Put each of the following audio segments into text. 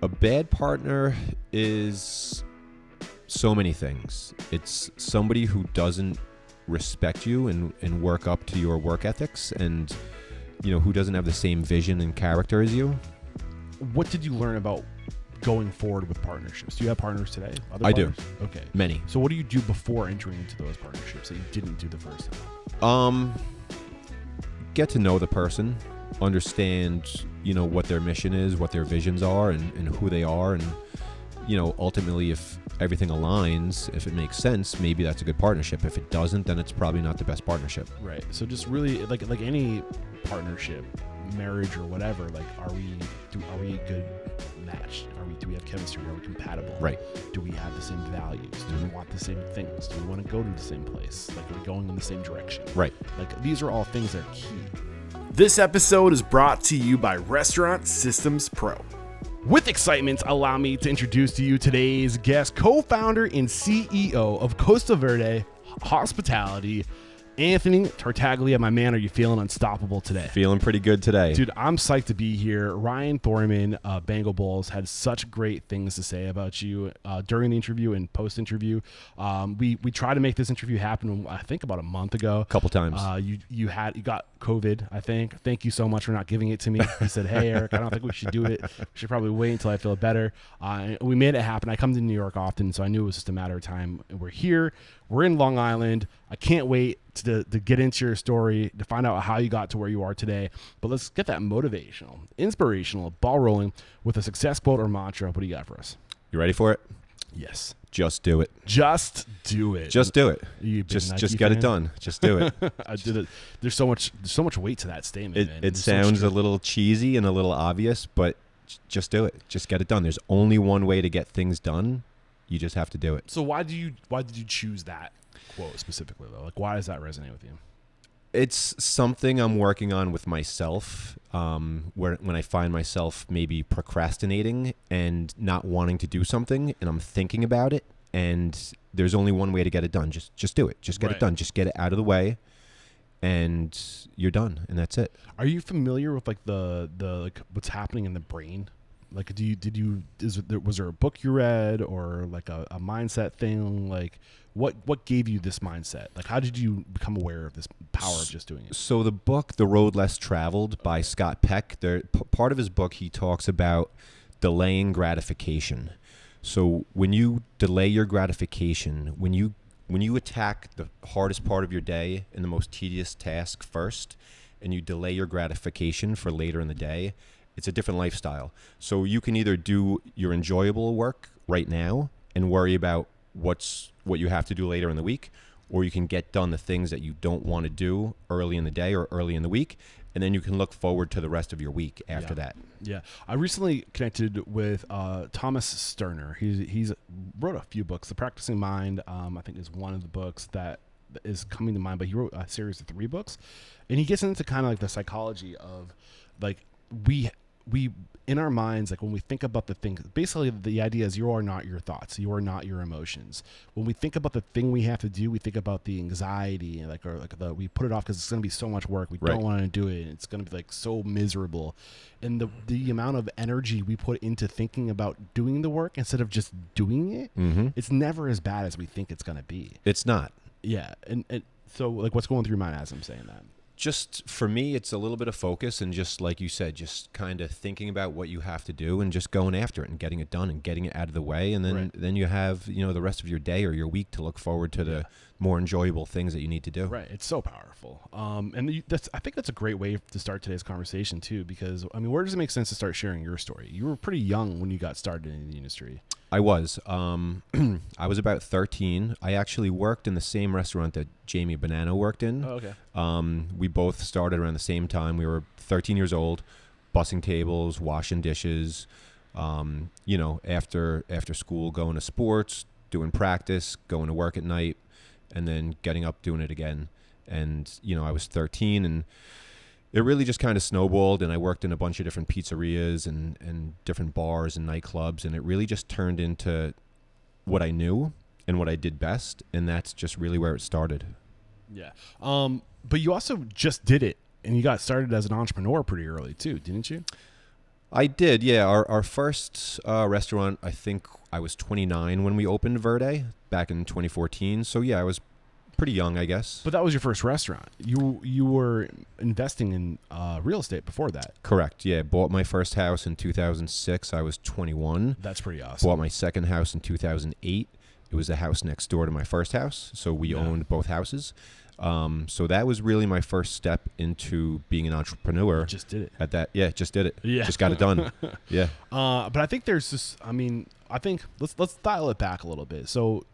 A bad partner is so many things. It's somebody who doesn't respect you and work up to your work ethics, and who doesn't have the same vision and character as you. What did you learn about going forward with partnerships? Do you have partners today? I do. Okay. Many. So what do you do before entering into those partnerships that you didn't do the first time? Get to know the person, understand, what their mission is, what their visions are, and who they are, and ultimately, if everything aligns, if it makes sense, maybe that's a good partnership. If it doesn't, then it's probably not the best partnership. Right. So just really like any partnership, marriage or whatever, like are we a good match? Do we have chemistry? Are we compatible? Right. Do we have the same values? Do we want the same things? Do we want to go to the same place? Like, are we going in the same direction? Right. Like, these are all things that are key. This episode is brought to you by Restaurant Systems Pro. With excitement, allow me to introduce to you today's guest, co-founder and CEO of Costa Verde Hospitality, Anthony Tartaglia. My man, are you feeling unstoppable today? Feeling pretty good today. Dude, I'm psyched to be here. Ryan Thorman, Bengal Bulls, had such great things to say about you during the interview and post-interview. We tried to make this interview happen, I think, about a month ago. A couple times. You got COVID, I think. Thank you so much for not giving it to me. He said, hey, Eric, I don't think we should do it. We should probably wait until I feel better. We made it happen. I come to New York often, so I knew it was just a matter of time. We're here. We're in Long Island. I can't wait to get into your story, to find out how you got to where you are today. But let's get that motivational, inspirational, ball rolling with a success quote or mantra. What do you got for us? You ready for it? Yes. Just do it. Just do it. Just do it. Just get it done. Just do it. I did it. There's so much weight to that statement. It sounds a little cheesy and a little obvious, but just do it. Just get it done. There's only one way to get things done. You just have to do it. So why did you choose that quote specifically though? Like, why does that resonate with you? It's something I'm working on with myself, where when I find myself maybe procrastinating and not wanting to do something, and I'm thinking about it, and there's only one way to get it done. Just do it. Just get it done. Just get it out of the way, and you're done, and that's it. Are you familiar with like the like what's happening in the brain? Like, was there a book you read or like a mindset thing? Like, what gave you this mindset? Like, how did you become aware of this power of just doing it? So the book, The Road Less Traveled by Scott Peck, part of his book, he talks about delaying gratification. So when you delay your gratification, when you attack the hardest part of your day and the most tedious task first, and you delay your gratification for later in the day, it's a different lifestyle. So you can either do your enjoyable work right now and worry about what you have to do later in the week, or you can get done the things that you don't want to do early in the day or early in the week, and then you can look forward to the rest of your week after that. Yeah. I recently connected with Thomas Sterner. He's wrote a few books. The Practicing Mind, I think, is one of the books that is coming to mind, but he wrote a series of 3 books, and he gets into kind of like the psychology of like we in our minds, like when we think about the thing, basically the idea is you are not your thoughts, you are not your emotions. When we think about the thing we have to do, we think about the anxiety and we put it off because it's going to be so much work. We don't want to do it. It's going to be like so miserable. And the amount of energy we put into thinking about doing the work instead of just doing it, it's never as bad as we think it's going to be. It's not. Yeah. And so like what's going through your mind as I'm saying that? Just for me, it's a little bit of focus and just like you said, just kind of thinking about what you have to do and just going after it and getting it done and getting it out of the way. And then you have, the rest of your day or your week to look forward to the more enjoyable things that you need to do. Right. It's so powerful. And I think that's a great way to start today's conversation too, because I mean, where does it make sense to start sharing your story? You were pretty young when you got started in the industry. I was. I was about 13. I actually worked in the same restaurant that Jamie Bonanno worked in. Oh, okay. We both started around the same time. We were 13 years old, bussing tables, washing dishes, after school, going to sports, doing practice, going to work at night, and then getting up, doing it again. And, I was 13 and it really just kind of snowballed, and I worked in a bunch of different pizzerias and different bars and nightclubs, and it really just turned into what I knew and what I did best, and that's just really where it started. Yeah. But you also just did it, and you got started as an entrepreneur pretty early too, didn't you? I did, yeah. Our first restaurant, I think I was 29 when we opened Verde back in 2014. So yeah, I was pretty young, I guess. But that was your first restaurant. You were investing in real estate before that. Correct, yeah. Bought my first house in 2006. I was 21. That's pretty awesome. Bought my second house in 2008. It was the house next door to my first house, so we owned both houses. So that was really my first step into being an entrepreneur. You just did it. At that, yeah, just did it. Yeah, just got it done. Yeah. But I think there's this. I mean, I think let's dial it back a little bit. So,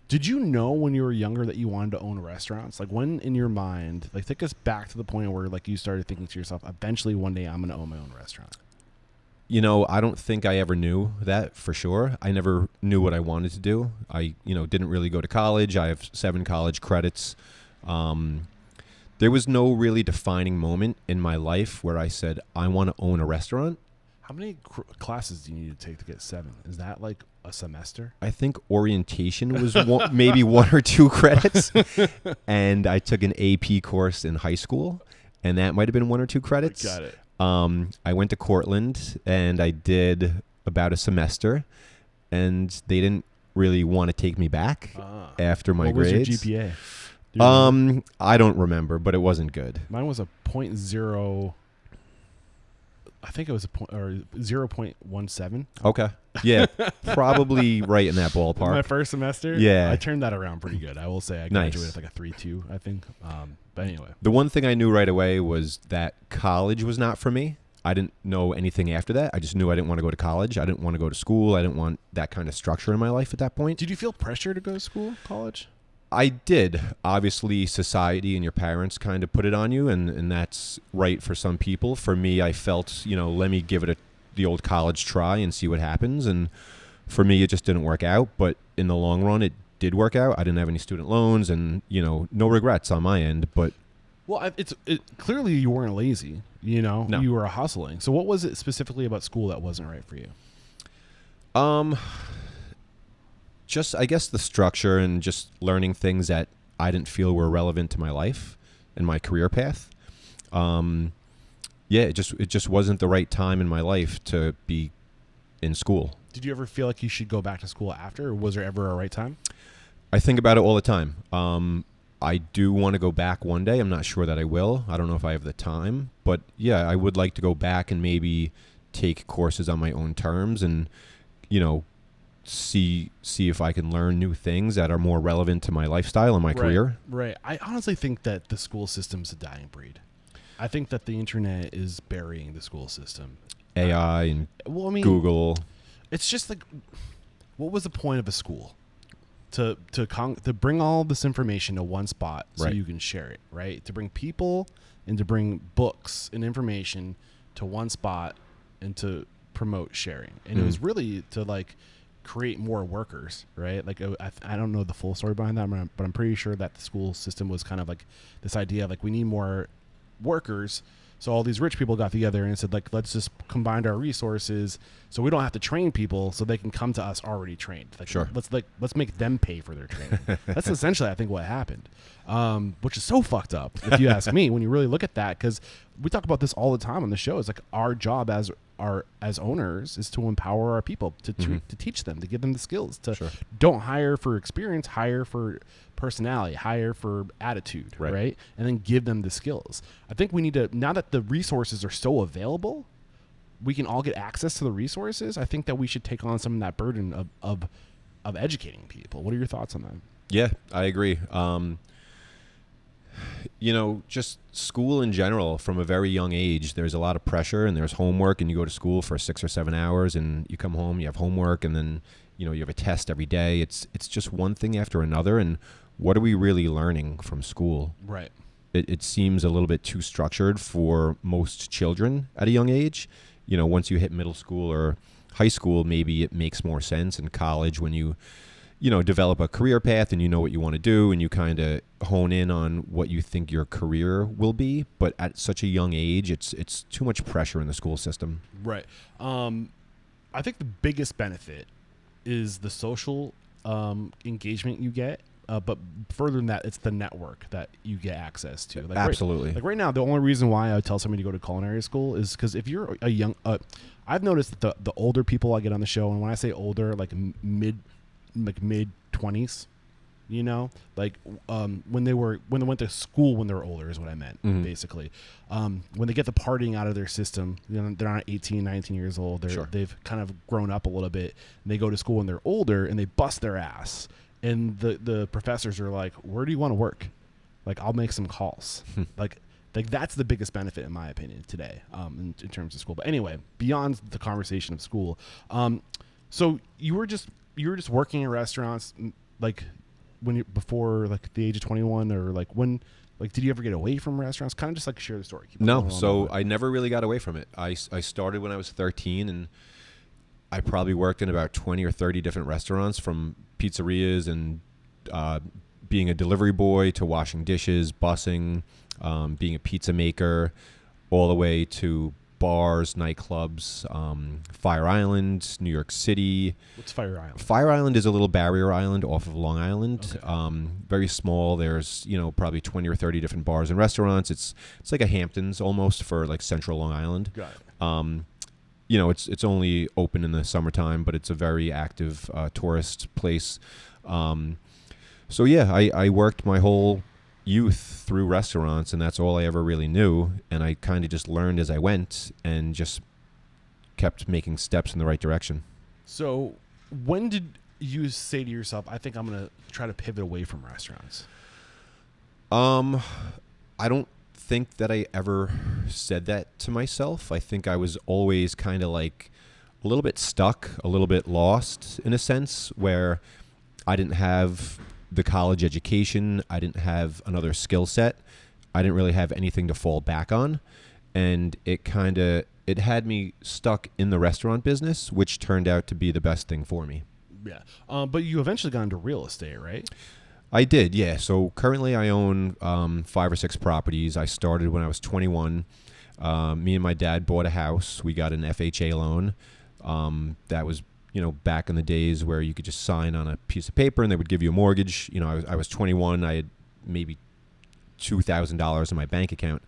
did you know when you were younger that you wanted to own restaurants? Like, when in your mind, like, take us back to the point where like you started thinking to yourself, eventually one day I'm going to own my own restaurant. You know, I don't think I ever knew that for sure. I never knew what I wanted to do. I, didn't really go to college. I have 7 college credits. There was no really defining moment in my life where I said, I want to own a restaurant. How many classes do you need to take to get 7? Is that like a semester? I think orientation was maybe 1 or 2 credits. And I took an AP course in high school, and that might have been 1 or 2 credits. Got it. I went to Cortland, and I did about a semester, and they didn't really want to take me back after my grades. What was your GPA? I don't remember, but it wasn't good. Mine was a 0.0. I think it was 0.17. Okay. Yeah, probably right in that ballpark. My first semester? Yeah. I turned that around pretty good. I will say I graduated with like a 3.2, I think. But anyway. The one thing I knew right away was that college was not for me. I didn't know anything after that. I just knew I didn't want to go to college. I didn't want to go to school. I didn't want that kind of structure in my life at that point. Did you feel pressure to go to school, college? I did. Obviously, society and your parents kind of put it on you, and that's right for some people. For me, I felt, let me give it the old college try and see what happens. And for me, it just didn't work out. But in the long run, it did work out. I didn't have any student loans, and, no regrets on my end. But well, clearly you weren't lazy. No. You were hustling. So what was it specifically about school that wasn't right for you? Just, I guess, the structure and just learning things that I didn't feel were relevant to my life and my career path. It just wasn't the right time in my life to be in school. Did you ever feel like you should go back to school after, or was there ever a right time? I think about it all the time. I do want to go back one day. I'm not sure that I will. I don't know if I have the time. But, yeah, I would like to go back and maybe take courses on my own terms and, see if I can learn new things that are more relevant to my lifestyle and my career. Right. I honestly think that the school system's a dying breed. I think that the internet is burying the school system. AI and Google. It's just like, what was the point of a school? To bring all this information to one spot so you can share it, right? To bring people and to bring books and information to one spot and to promote sharing. And it was really to create more workers, right? Like, I don't know the full story behind that, but I'm pretty sure that the school system was kind of like this idea of we need more workers. So all these rich people got together and said, let's just combine our resources so we don't have to train people, so they can come to us already trained. Sure. Let's make them pay for their training. That's essentially, I think, what happened, which is so fucked up, if you ask me, when you really look at that, because we talk about this all the time on the show. It's like our job as owners is to empower our people, to teach them, to give them the skills. Don't hire for experience, hire for personality, hire for attitude, right? And then give them the skills. I think we need to, now that the resources are so available, we can all get access to the resources. I think that we should take on some of that burden of educating people. What are your thoughts on that? Yeah, I agree. Just school in general, from a very young age, there's a lot of pressure and there's homework, and you go to school for 6 or 7 hours and you come home, you have homework, and then, you have a test every day. It's just one thing after another. And what are we really learning from school? Right. It seems a little bit too structured for most children at a young age. Once you hit middle school or high school, maybe it makes more sense. In college, when you develop a career path and you know what you want to do and you kind of hone in on what you think your career will be. But at such a young age, it's too much pressure in the school system. Right. I think the biggest benefit is the social engagement you get but further than that, it's the network that you get access to. Like Absolutely. Right now, the only reason why I would tell somebody to go to culinary school is because if you're a young, I've noticed that the older people I get on the show, and when I say older, like mid 20s, you know, like when they went to school when they were older is what I meant, basically. When they get the partying out of their system, you know, they're not 18, 19 years old. They've kind of grown up a little bit, and they go to school when they're older, and they bust their ass. And the professors are like, where do you want to work? Like, I'll make some calls. Like that's the biggest benefit, in my opinion, today, in terms of school. But anyway, beyond the conversation of school, so you were just working in restaurants, like before like the age of 21, or like when, like, did you ever get away from restaurants? Kind of just like share the story. No, so I never really got away from it. I started when I was 13, and I probably worked in about 20 or 30 different restaurants, from pizzerias and being a delivery boy to washing dishes, bussing, being a pizza maker, all the way to bars, nightclubs, Fire Island, New York City. What's Fire Island? Fire Island is a little barrier island off of Long Island. Okay. Very small. There's, you know, probably 20 or 30 different bars and restaurants. It's like a Hamptons almost for like central Long Island. Got it. You know, it's only open in the summertime, but it's a very active tourist place. So yeah, I worked my whole youth through restaurants, and that's all I ever really knew. And I kind of just learned as I went, and just kept making steps in the right direction. So when did you say to yourself, I think I'm going to try to pivot away from restaurants? I don't think that I ever said that to myself. I think I was always kind of like a little bit stuck, a little bit lost in a sense, where I didn't have the college education. I didn't have another skill set. I didn't really have anything to fall back on. And it had me stuck in the restaurant business, which turned out to be the best thing for me. Yeah. But you eventually got into real estate, right? I did, yeah. So currently I own 5 or 6 properties. I started when I was 21. Me and my dad bought a house. We got an FHA loan. That was, you know, back in the days where you could just sign on a piece of paper and they would give you a mortgage. You know, I was 21. I had maybe $2,000 in my bank account.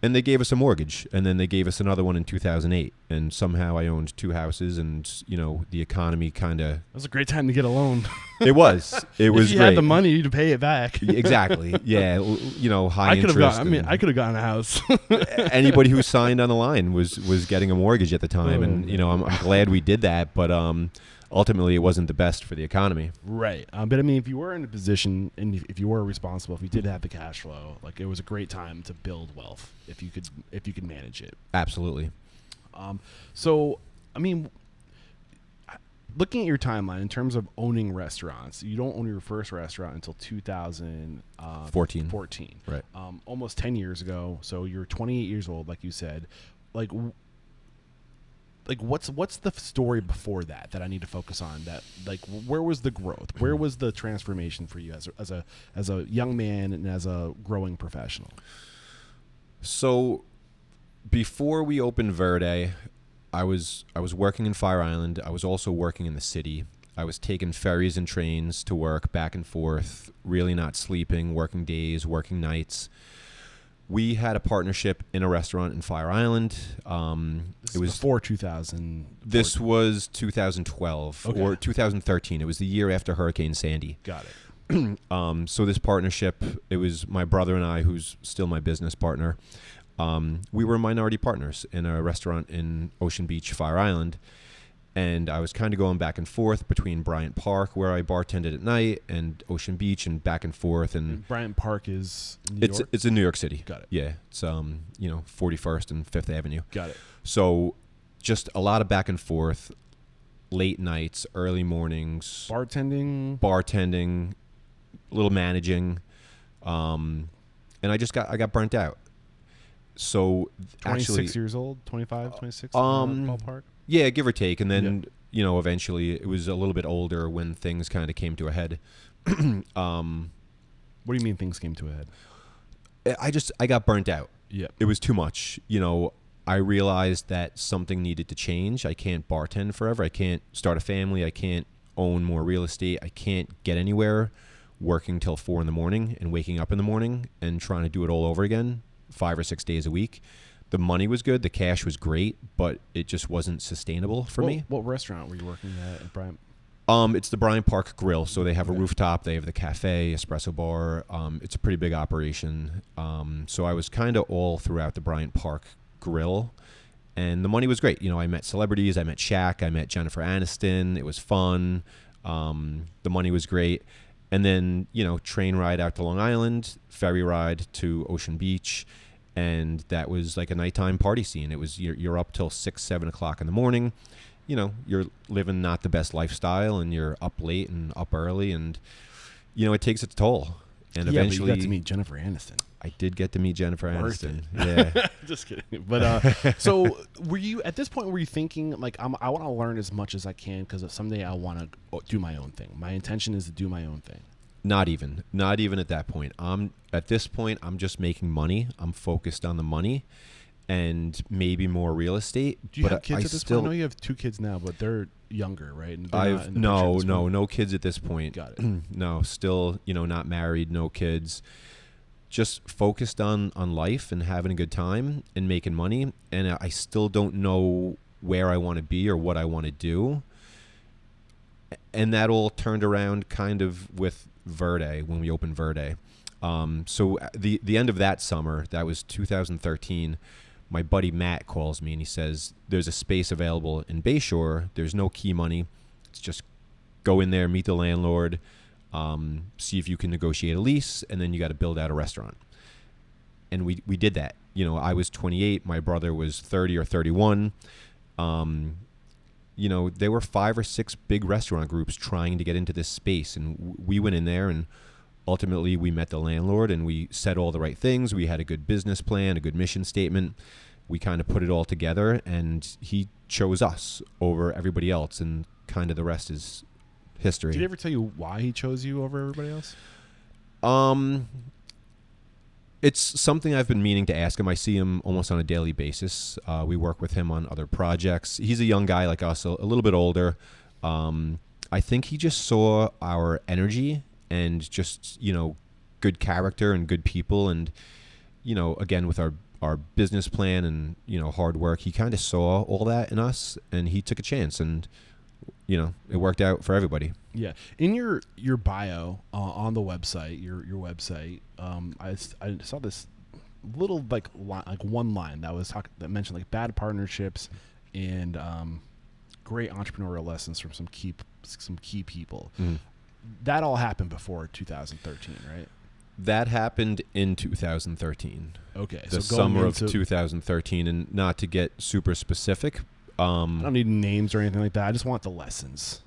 And they gave us a mortgage, and then they gave us another one in 2008. And somehow I owned 2 houses, and, you know, the economy kind of... It was a great time to get a loan. It was. It was if you great. had the money to pay it back. Exactly. Yeah. You know, high interest. I could have gotten a house. Anybody who signed on the line was getting a mortgage at the time. And, you know, I'm glad we did that. But ultimately, it wasn't the best for the economy. Right. But, I mean, if you were in a position, and if you were responsible, if you did have the cash flow, like, it was a great time to build wealth if you could manage it. Absolutely. So, I mean, looking at your timeline in terms of owning restaurants, you don't own your first restaurant until 2014. Right. Almost 10 years ago. So you're 28 years old, like you said. Like what's the story before that I need to focus on? That, like, where was the growth? Where was the transformation for you as a young man and as a growing professional? So before we opened Verde, I was working in Fire Island. I was also working in the city. I was taking ferries and trains to work back and forth, really not sleeping, working days, working nights. We had a partnership in a restaurant in Fire Island. It was before 2000. This was 2012 or 2013. It was the year after Hurricane Sandy. Got it. So this partnership, it was my brother and I, who's still my business partner. We were minority partners in a restaurant in Ocean Beach, Fire Island. And I was kind of going back and forth between Bryant Park, where I bartended at night, and Ocean Beach, and back and forth. And Bryant Park is New York? It's in New York City. Got it. Yeah, it's 41st and 5th Avenue. Got it. So just a lot of back and forth, late nights, early mornings, bartending, a little managing, and I got burnt out. So 26 years old, 25, 26, ballpark. Yeah, give or take. And then, eventually it was a little bit older when things kind of came to a head. What do you mean things came to a head? I got burnt out. Yeah. It was too much. I realized that something needed to change. I can't bartend forever. I can't start a family. I can't own more real estate. I can't get anywhere working till 4 in the morning and waking up in the morning and trying to do it all over again 5 or 6 days a week. The money was good, the cash was great, but it just wasn't sustainable for me. What restaurant were you working at Bryant? It's the Bryant Park Grill. So they have a rooftop, they have the cafe, espresso bar. It's a pretty big operation. So I was kind of all throughout the Bryant Park Grill, and the money was great. I met celebrities, I met Shaq, I met Jennifer Aniston. It was fun. The money was great. And then, train ride out to Long Island, ferry ride to Ocean Beach. And that was like a nighttime party scene. It was, you're up till 6, 7 o'clock in the morning. You're living not the best lifestyle, and you're up late and up early, and, it takes its toll. And eventually, but you got to meet Jennifer Aniston. I did get to meet Jennifer Aniston. Yeah. Just kidding. But so were you, at this point, were you thinking, like, I want to learn as much as I can because someday I want to do my own thing. My intention is to do my own thing. Not even at that point. At this point, I'm just making money. I'm focused on the money and maybe more real estate. Do you have kids at this point? I know you have 2 kids now, but they're younger, right? And no kids at this point. Got it. No, still, not married, no kids. Just focused on life and having a good time and making money. And I still don't know where I want to be or what I want to do. And that all turned around kind of with Verde, when we opened Verde. So the end of that summer, that was 2013, my buddy Matt calls me and he says, there's a space available in Bayshore. There's no key money. It's just go in there, meet the landlord, see if you can negotiate a lease, and then you got to build out a restaurant. And we did that. I was 28, my brother was 30 or 31. There were 5 or 6 big restaurant groups trying to get into this space, and we went in there, and ultimately we met the landlord and we said all the right things. We had a good business plan, a good mission statement. We kind of put it all together, and he chose us over everybody else, and kind of the rest is history. Did he ever tell you why he chose you over everybody else? It's something I've been meaning to ask him. I see him almost on a daily basis. We work with him on other projects. He's a young guy like us, a little bit older. I think he just saw our energy and just, good character and good people. And, again, with our business plan and, hard work, he kind of saw all that in us, and he took a chance, and, it worked out for everybody. Yeah. In your bio on the website, your website, I saw this little one line that mentioned like bad partnerships and great entrepreneurial lessons from some key people. Mm. That all happened before 2013, right? That happened in 2013. Okay. The summer of 2013, and not to get super specific. I don't need names or anything like that. I just want the lessons.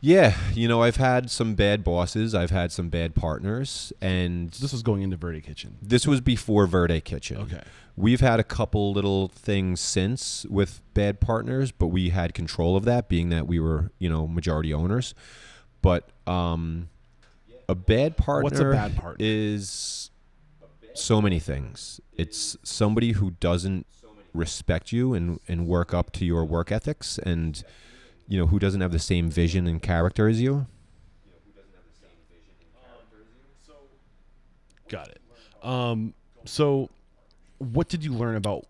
Yeah, I've had some bad bosses. I've had some bad partners, and this was going into Verde Kitchen. This was before Verde Kitchen. Okay. We've had a couple little things since with bad partners, but we had control of that, being that we were, majority owners. But a bad partner. What's a bad partner? Is so many things. It's somebody who doesn't respect you and work up to your work ethics, and who doesn't have the same vision and character as you. Got it. So what did you learn about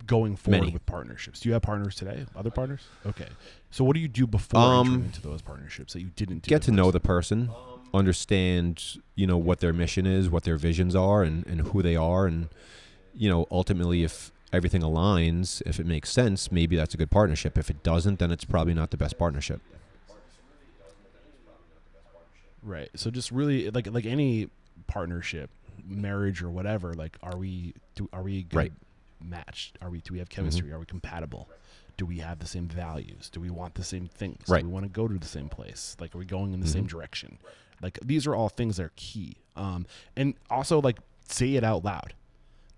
going forward with partnerships? Do you have partners today? Other partners? Okay. So what do you do before entering into those partnerships that you didn't do? Get to know the person, understand, what their mission is, what their visions are, and who they are. And, ultimately, if everything aligns, if it makes sense, maybe that's a good partnership. If it doesn't, then it's probably not the best partnership. Right. So just really like any partnership, marriage or whatever, like are we a good match? Do we have chemistry? Mm-hmm. Are we compatible? Do we have the same values? Do we want the same things? Right. Do we want to go to the same place? Like, are we going in the same direction? Like, these are all things that are key. And also, like, say it out loud.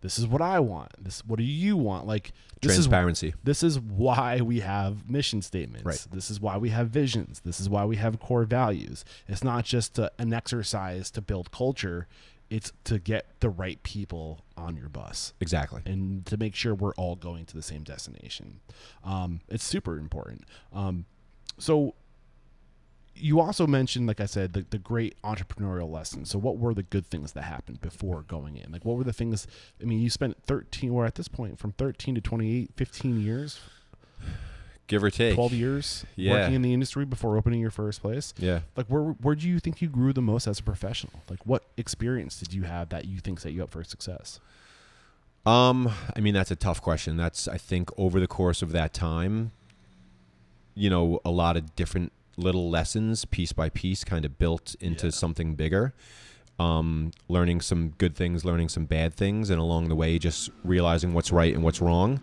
This is what I want. What do you want? Like, transparency. This is why we have mission statements. Right. This is why we have visions. This is why we have core values. It's not just an exercise to build culture. It's to get the right people on your bus. Exactly. And to make sure we're all going to the same destination. It's super important. So you also mentioned, like I said, the great entrepreneurial lessons. So what were the good things that happened before going in? Like, what were the things? I mean, you spent 13, or at this point, from 13 to 28, 15 years, give or take 12 years working in the industry before opening your first place. Yeah. Like, where do you think you grew the most as a professional? Like, what experience did you have that you think set you up for success? I mean, that's a tough question. I think over the course of that time, a lot of different little lessons, piece by piece, kind of built into something bigger. Learning some good things, learning some bad things, and along the way, just realizing what's right and what's wrong,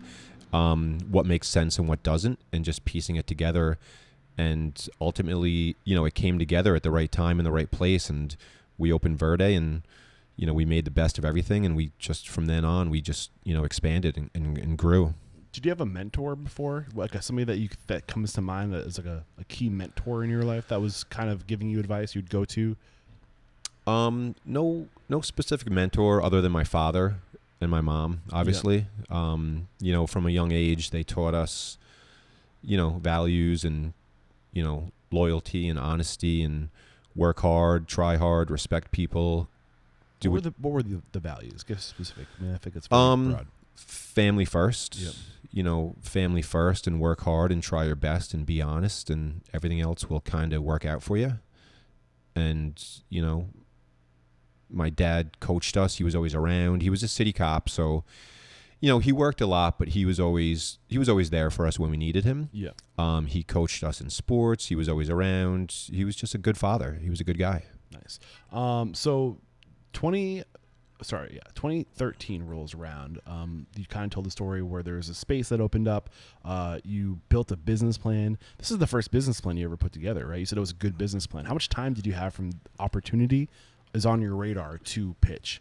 what makes sense and what doesn't, and just piecing it together. And ultimately, it came together at the right time in the right place, and we opened Verde, and we made the best of everything, and we just from then on we just expanded and grew. Did you have a mentor before, like somebody that comes to mind that is like a key mentor in your life that was kind of giving you advice you'd go to? No specific mentor other than my father and my mom, obviously. Yeah. From a young age, they taught us, values and, loyalty and honesty and work hard, try hard, respect people. What were the values? Give specific. I mean, I think it's very broad. Family first. Yep. Family first, and work hard and try your best and be honest, and everything else will kind of work out for you. And, my dad coached us. He was always around. He was a city cop, so, he worked a lot, but he was always there for us when we needed him. Yeah. He coached us in sports. He was always around. He was just a good father. He was a good guy. Nice. So 2013 rolls around. You kind of told the story where there's a space that opened up. You built a business plan. This is the first business plan you ever put together, right? You said it was a good business plan. How much time did you have from opportunity is on your radar to pitch?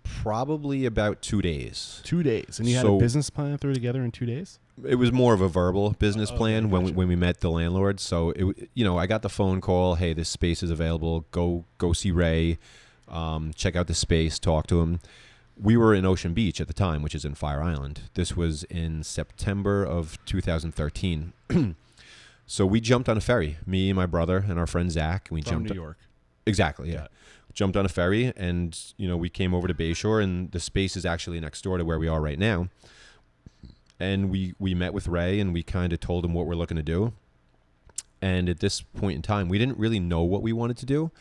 Probably about 2 days. 2 days. And you had a business plan through together in 2 days? It was more of a verbal business plan gotcha. when we met the landlord. So I got the phone call, hey, this space is available. Go see Ray. Check out the space, talk to him. We were in Ocean Beach at the time, which is in Fire Island. This was in September of 2013. So we jumped on a ferry, me and my brother and our friend Zach. And we From jumped New York. Exactly, yeah. Jumped on a ferry, and we came over to Bayshore, and the space is actually next door to where we are right now. And we met with Ray, and we kind of told him what we're looking to do. And at this point in time, we didn't really know what we wanted to do.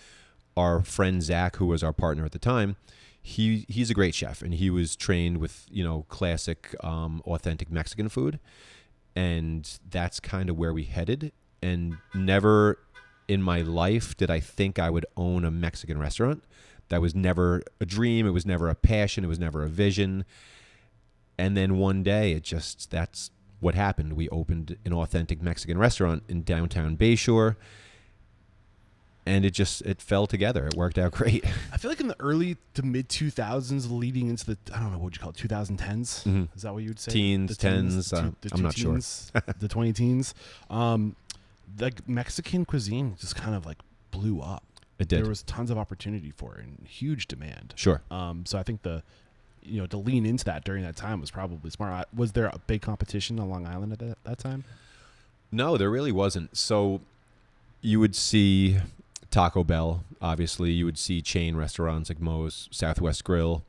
Our friend Zach, who was our partner at the time, he's a great chef, and he was trained with classic, authentic Mexican food, and that's kind of where we headed. And never in my life did I think I would own a Mexican restaurant. That was never a dream. It was never a passion. It was never a vision. And then one day, that's what happened. We opened an authentic Mexican restaurant in downtown Bayshore. And it fell together. It worked out great. I feel like in the early to mid 2000s, leading into the, I don't know, what would you call it, 2010s? Mm-hmm. Is that what you would say? Teens, tens. I'm not sure. The 20 teens. Like Mexican cuisine just kind of like blew up. It did. There was tons of opportunity for it and huge demand. Sure. So I think to lean into that during that time was probably smart. Was there a big competition on Long Island at that time? No, there really wasn't. So you would see Taco Bell, obviously. You would see chain restaurants like Moe's, Southwest Grill.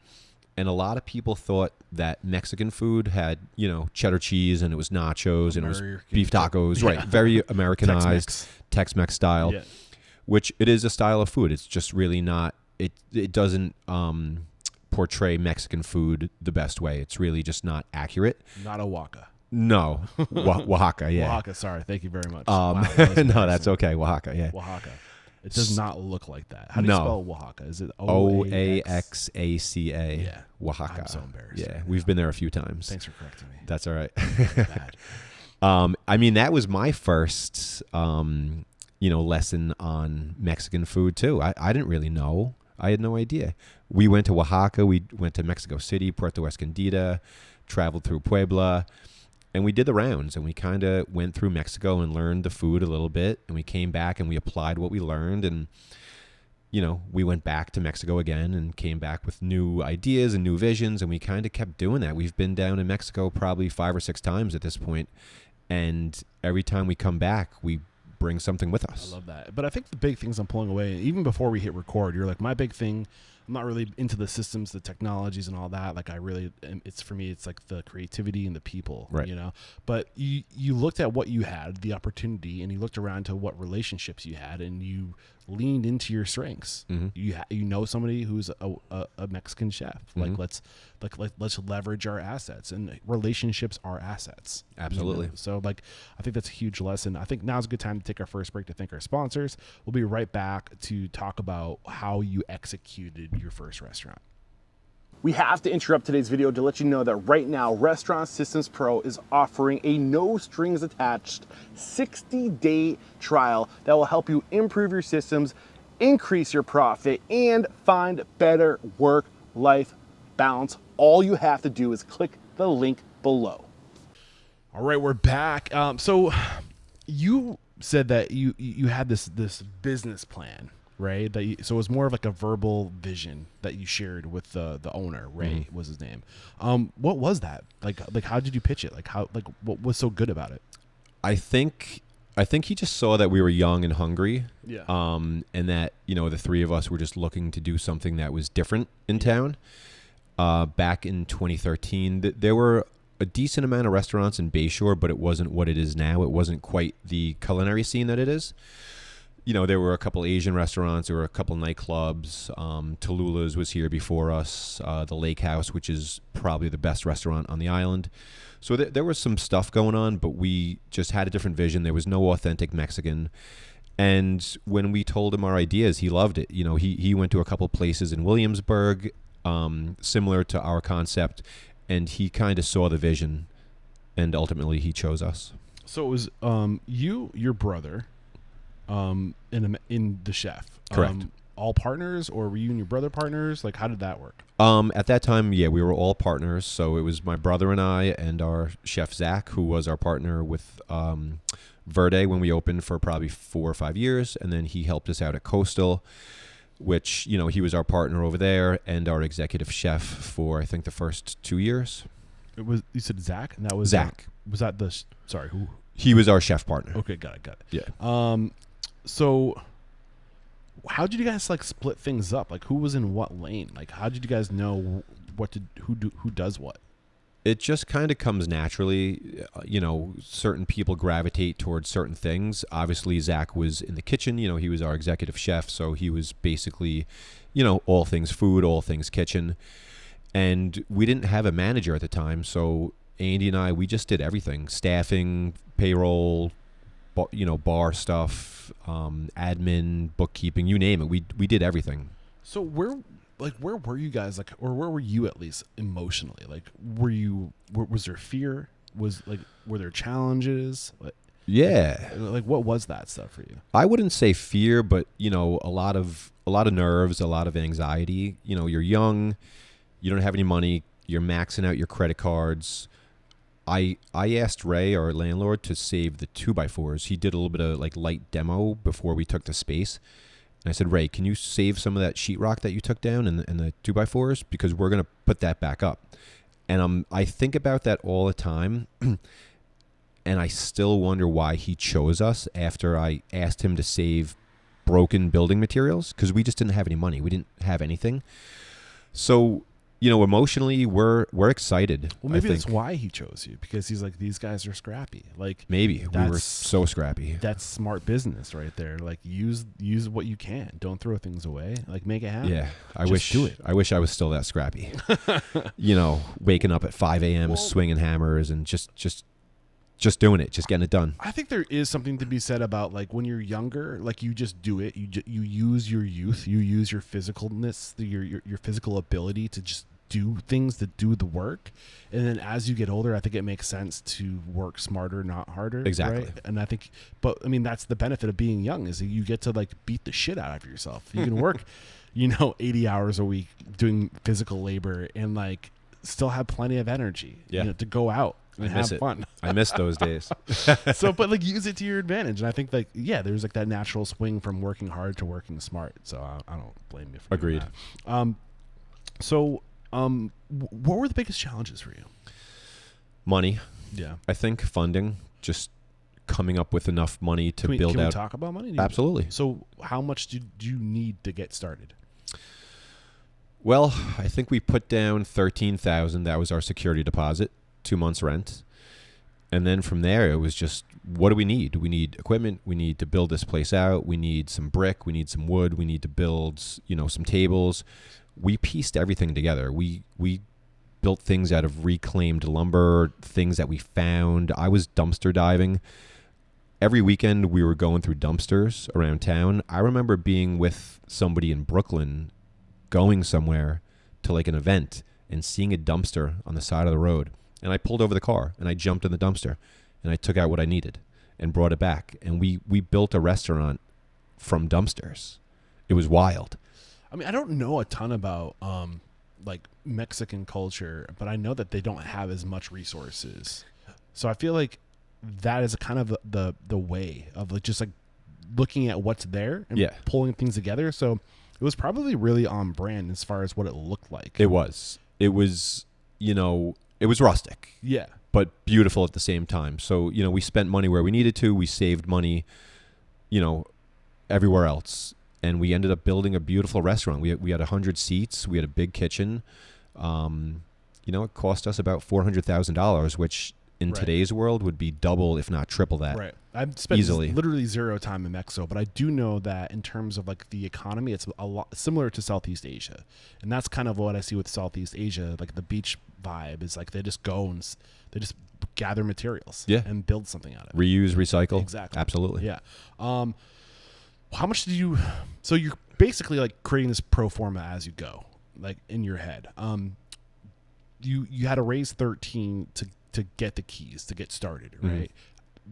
And a lot of people thought that Mexican food had, cheddar cheese, and it was nachos, and it was beef tacos, right? Very Americanized, Tex-Mex style, which it is a style of food. It's just really not, it doesn't portray Mexican food the best way. It's really just not accurate. Not Oaxaca. No, Oaxaca, yeah. Oaxaca, sorry. Thank you very much. Wow, no, that's okay. Oaxaca, yeah. Oaxaca. It does not look like that. How do you spell Oaxaca? Is it Oaxaca? Yeah. Oaxaca. I'm so embarrassed. Yeah, we've been there a few times. Thanks for correcting me. That's all right. Bad. I mean, that was my first, lesson on Mexican food too. I didn't really know. I had no idea. We went to Oaxaca. We went to Mexico City, Puerto Escondido, traveled through Puebla. And we did the rounds, and we kind of went through Mexico and learned the food a little bit. And we came back and we applied what we learned. And, we went back to Mexico again and came back with new ideas and new visions. And we kind of kept doing that. We've been down in Mexico probably 5 or 6 times at this point. And every time we come back, we bring something with us. I love that. But I think the big things I'm pulling away, even before we hit record, you're like, my big thing, I'm not really into the systems, the technologies and all that. Like I really, it's for me, it's like the creativity and the people, right. you know, but you looked at what you had, the opportunity, and you looked around to what relationships you had, and you leaned into your strengths. You know somebody who's a Mexican chef. Like let's leverage our assets, and relationships are assets. Absolutely. You know? So like I think that's a huge lesson. I think now's a good time to take our first break to thank our sponsors. We'll be right back to talk about how you executed your first restaurant. We have to interrupt today's video to let you know that right now Restaurant Systems Pro is offering a no strings attached 60-day trial that will help you improve your systems, increase your profit, and find better work-life balance. All you have to do is click the link below. All right, we're back. So you said that you had this business plan, right? So it was more of like a verbal vision that you shared with the owner. Ray was his name. What was that? Like how did you pitch it? What was so good about it? I think he just saw that we were young and hungry. Yeah. And that, the three of us were just looking to do something that was different in town. Back in 2013, there were a decent amount of restaurants in Bayshore, but it wasn't what it is now. It wasn't quite the culinary scene that it is. There were a couple Asian restaurants, there were a couple nightclubs. Tallulah's was here before us, the Lake House, which is probably the best restaurant on the island. So there was some stuff going on, but we just had a different vision. There was no authentic Mexican. And when we told him our ideas, he loved it. He went to a couple places in Williamsburg, similar to our concept, and he kind of saw the vision, and ultimately he chose us. So it was your brother, in the chef. Correct. All partners, or were you and your brother partners? Like, how did that work? At that time, yeah, we were all partners. So it was my brother and I and our chef, Zach, who was our partner with Verde when we opened for probably 4 or 5 years. And then he helped us out at Coastal, which, he was our partner over there and our executive chef for, I think, the first 2 years. It was, you said Zach? And that was Zach. Was that sorry, who? He was our chef partner. Okay, got it. Yeah. So how did you guys split things up? Like, who was in what lane? Like, how did you guys know who does what? It just kind of comes naturally. Certain people gravitate towards certain things. Obviously, Zach was in the kitchen. He was our executive chef, so he was basically, all things food, all things kitchen. And we didn't have a manager at the time, so Andy and I, we just did everything: staffing, payroll, bar stuff, admin, bookkeeping, you name it. We did everything. So where were you guys, or where were you at least emotionally? Like, was there fear? Were there challenges? Yeah. What was that stuff for you? I wouldn't say fear, but a lot of nerves, a lot of anxiety. You're young, you don't have any money, you're maxing out your credit cards. I asked Ray, our landlord, to save the 2x4s. He did a little bit of light demo before we took the space. And I said, Ray, can you save some of that sheetrock that you took down and the 2x4s? Because we're going to put that back up. And I think about that all the time. And I still wonder why he chose us after I asked him to save broken building materials. Because we just didn't have any money. We didn't have anything. So, emotionally, we're excited. Well, maybe that's why he chose you, because he's like, these guys are scrappy. Maybe we were so scrappy. That's smart business right there. Use what you can. Don't throw things away. Make it happen. Yeah, I wish I was still that scrappy. Waking up at 5 a.m., swinging hammers, and just doing it, just getting it done. I think there is something to be said about when you're younger, you just do it. You use your youth, you use your physicalness, your physical ability to just do things, to do the work. And then as you get older, I think it makes sense to work smarter, not harder. Exactly. Right? And I think, that's the benefit of being young, is that you get to beat the shit out of yourself. You can work, 80 hours a week doing physical labor and still have plenty of energy to go out and have fun. I miss those days. So, but use it to your advantage. And I think there's that natural swing from working hard to working smart. So I don't blame you for Agreed. That. What were the biggest challenges for you? Money. Yeah. I think funding, just coming up with enough money to build can out. we talk about money? Absolutely. So how much do you need to get started? Well, I think we put down $13,000. That was our security deposit, 2 months rent. And then from there, it was just, what do we need? We need equipment. We need to build this place out. We need some brick. We need some wood. We need to build, some tables. We pieced everything together. We built things out of reclaimed lumber, things that we found. I was dumpster diving. Every weekend, we were going through dumpsters around town. I remember being with somebody in Brooklyn, going somewhere to like an event and seeing a dumpster on the side of the road. And I pulled over the car and I jumped in the dumpster and I took out what I needed and brought it back. And we built a restaurant from dumpsters. It was wild. I mean, I don't know a ton about like Mexican culture, but I know that they don't have as much resources. So I feel like that is kind of the way of like just like looking at what's there and pulling things together. So it was probably really on brand as far as what it looked like. It was, it was rustic. Yeah. But beautiful at the same time. So, we spent money where we needed to. We saved money, everywhere else. And we ended up building a beautiful restaurant. We had 100 seats. We had a big kitchen. It cost us about $400,000, which in today's world would be double, if not triple that. Right. I've spent easily literally zero time in Mexico, but I do know that in terms of like the economy, it's a lot similar to Southeast Asia. And that's kind of what I see with Southeast Asia. Like the beach vibe is like they just go and they just gather materials and build something out of it. Reuse, recycle. Exactly. Absolutely. Yeah. How much did you, so you're basically like creating this pro forma as you go, like in your head. You had to raise 13 to get the keys, to get started, right? Mm-hmm.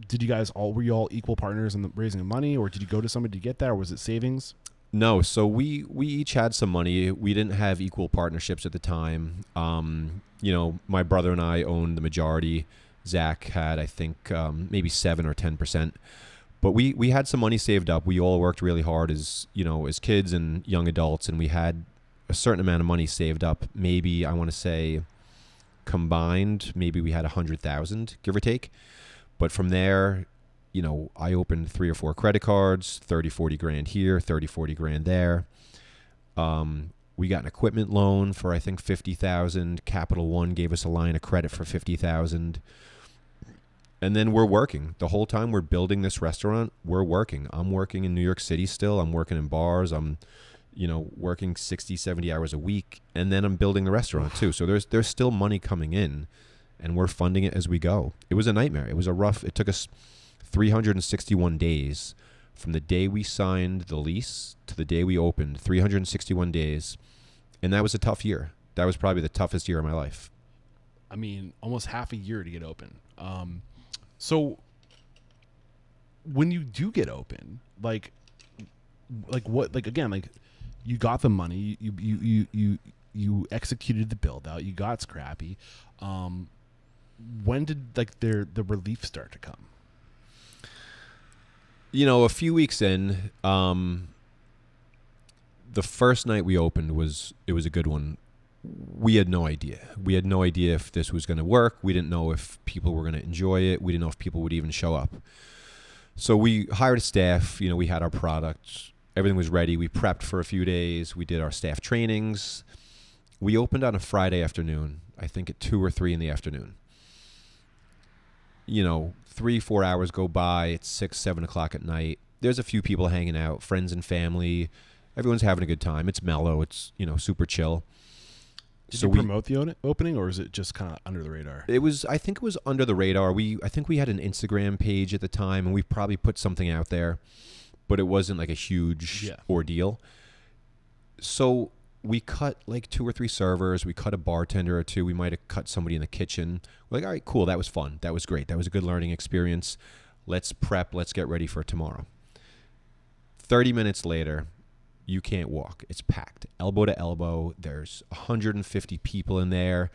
Did you guys were you all equal partners in the raising the money, or did you go to somebody to get that, or was it savings? No, so we each had some money. We didn't have equal partnerships at the time. My brother and I owned the majority. Zach had, I think, maybe 7 or 10%. But we had some money saved up. We all worked really hard as kids and young adults, and we had a certain amount of money saved up. Maybe, I want to say, combined, maybe we had 100,000, give or take. But from there, I opened 3 or 4 credit cards, 30, 40 grand here, 30, 40 grand there. We got an equipment loan for, I think, 50,000. Capital One gave us a line of credit for 50,000. And then we're working. The whole time we're building this restaurant, we're working. I'm working in New York City still. I'm working in bars. I'm, working 60, 70 hours a week. And then I'm building the restaurant too. So there's still money coming in, and we're funding it as we go. It was a nightmare. It took us 361 days from the day we signed the lease to the day we opened, 361 days. And that was a tough year. That was probably the toughest year of my life. I mean, almost half a year to get open. So when you do get open, like what, like, again, like you got the money, you executed the build out, you got scrappy. When did like the relief start to come? A few weeks in, the first night we opened was a good one. We had no idea. We had no idea if this was going to work. We didn't know if people were going to enjoy it. We didn't know if people would even show up. So we hired a staff. We had our product. Everything was ready. We prepped for a few days. We did our staff trainings. We opened on a Friday afternoon, I think at 2 or 3 in the afternoon. 3-4 hours go by. It's 6, 7 o'clock at night. There's a few people hanging out, friends and family. Everyone's having a good time. It's mellow. It's, super chill. Did you promote the opening, or is it just kind of under the radar? I think it was under the radar. I think we had an Instagram page at the time, and we probably put something out there, but it wasn't like a huge ordeal. So we cut like 2 or 3 servers. We cut a bartender or 2. We might have cut somebody in the kitchen. We're like, all right, cool. That was fun. That was great. That was a good learning experience. Let's prep. Let's get ready for tomorrow. 30 minutes later, you can't walk. It's packed, elbow to elbow. There's 150 people in there.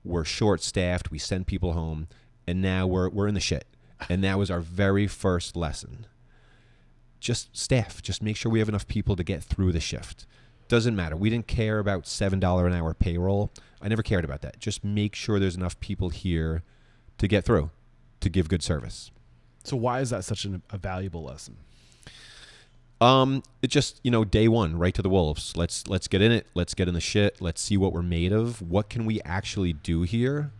We're short-staffed. We send people home, and now we're in the shit. And that was our very first lesson. Just staff. Just make sure we have enough people to get through the shift. Doesn't matter. We didn't care about $7 an hour payroll. I never cared about that. Just make sure there's enough people here to get through, to give good service. So why is that such a valuable lesson? It just, day one, right to the wolves. Let's get in it. Let's get in the shit. Let's see what we're made of. What can we actually do here?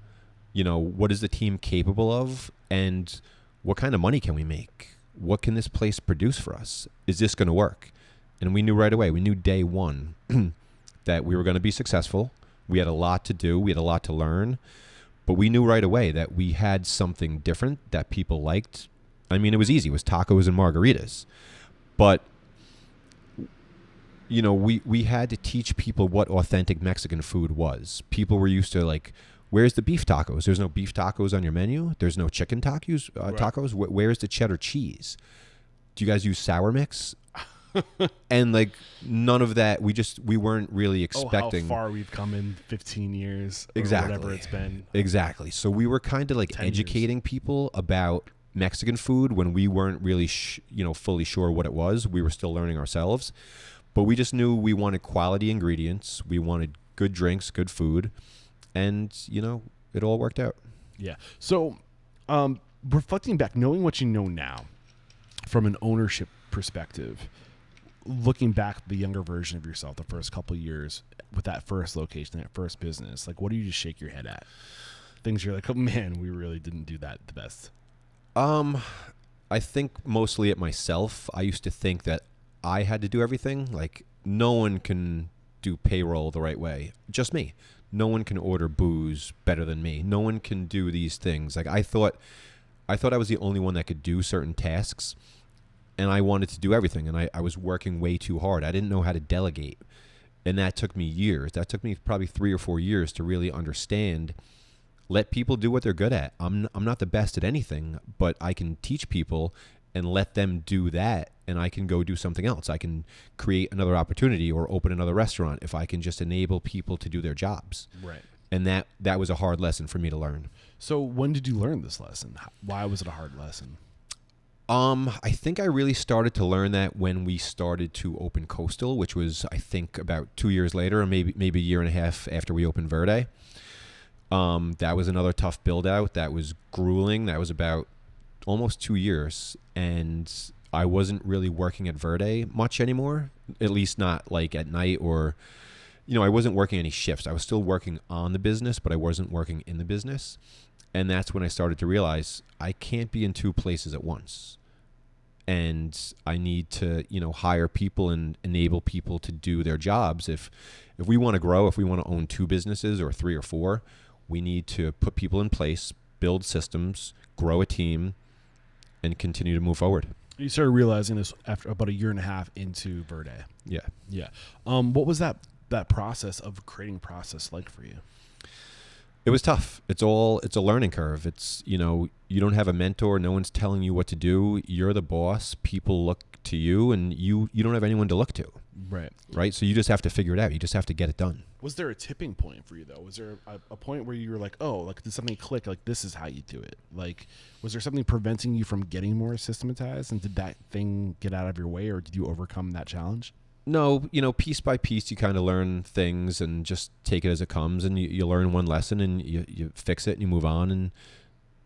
What is the team capable of? And what kind of money can we make? What can this place produce for us? Is this going to work? And we knew right away. We knew day one that we were going to be successful. We had a lot to do. We had a lot to learn. But we knew right away that we had something different that people liked. I mean, it was easy. It was tacos and margaritas. But, we had to teach people what authentic Mexican food was. People were used to, like, where's the beef tacos? There's no beef tacos on your menu. There's no chicken tacos. Tacos. Where's the cheddar cheese? Do you guys use sour mix? And like none of that. We weren't really expecting. How far we've come in 15 years. Or exactly. Whatever it's been. Exactly. So we were kind of like educating people about Mexican food when we weren't really, fully sure what it was. We were still learning ourselves, but we just knew we wanted quality ingredients. We wanted good drinks, good food, and it all worked out. Yeah. So, reflecting back, knowing what you know now, from an ownership perspective, looking back at the younger version of yourself, the first couple of years with that first location, that first business, like what do you just shake your head at? Things you're like, oh man, we really didn't do that the best. I think mostly at myself. I used to think that I had to do everything. Like no one can do payroll the right way. Just me. No one can order booze better than me. No one can do these things. Like I thought I was the only one that could do certain tasks, and I wanted to do everything, and I was working way too hard. I didn't know how to delegate, and that took me years. That took me probably 3 or 4 years to really understand. Let people do what they're good at. I'm not the best at anything, but I can teach people and let them do that, and I can go do something else. I can create another opportunity or open another restaurant if I can just enable people to do their jobs. Right. And that was a hard lesson for me to learn. So when did you learn this lesson? Why was it a hard lesson? I think I really started to learn that when we started to open Coastal, which was, I think, about 2 years later, or maybe a year and a half after we opened Verde. That was another tough build out. That was grueling. That was about almost 2 years. And I wasn't really working at Verde much anymore, at least not like at night or, I wasn't working any shifts. I was still working on the business, but I wasn't working in the business. And that's when I started to realize I can't be in two places at once. And I need to, hire people and enable people to do their jobs. If we want to grow, if we want to own 2 businesses or 3 or 4, we need to put people in place, build systems, grow a team, and continue to move forward. You started realizing this after about a year and a half into Verde. Yeah. Yeah. What was that process of creating process like for you? It was tough. It's a learning curve. It's, you don't have a mentor. No one's telling you what to do. You're the boss. People look to you, and you don't have anyone to look to. Right. Right. So you just have to figure it out. You just have to get it done. Was there a tipping point for you though? Was there a point where you were like, oh, like did something click? Like this is how you do it. Like, was there something preventing you from getting more systematized? And did that thing get out of your way, or did you overcome that challenge? No, piece by piece, you kind of learn things and just take it as it comes. And you learn one lesson and you fix it and you move on. And,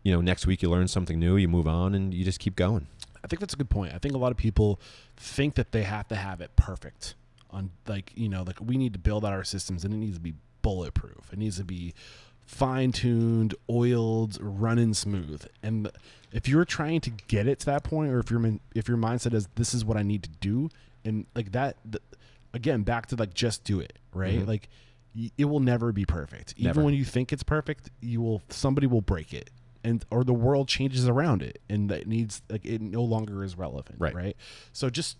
next week you learn something new, you move on, and you just keep going. I think that's a good point. I think a lot of people think that they have to have it perfect on like we need to build out our systems and it needs to be bulletproof. It needs to be fine-tuned, oiled, running smooth. And if you're trying to get it to that point, or if your mindset is this is what I need to do, and like that, again, back to like just do it, right? Mm-hmm. Like it will never be perfect. Even when you think it's perfect, somebody will break it, or the world changes around it, and that needs like it no longer is relevant, right? So just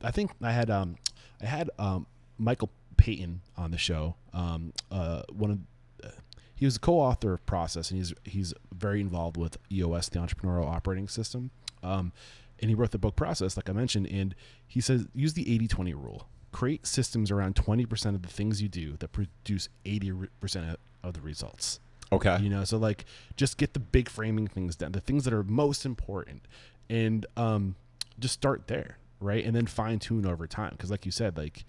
I think I had Michael Payton on the show. He was a co-author of Process, and he's very involved with EOS, the Entrepreneurial Operating System. And he wrote the book Process, like I mentioned, and he says, use the 80-20 rule. Create systems around 20% of the things you do that produce 80% of the results. Okay. So like just get the big framing things done, the things that are most important, and just start there, right? And then fine tune over time. Because like you said, like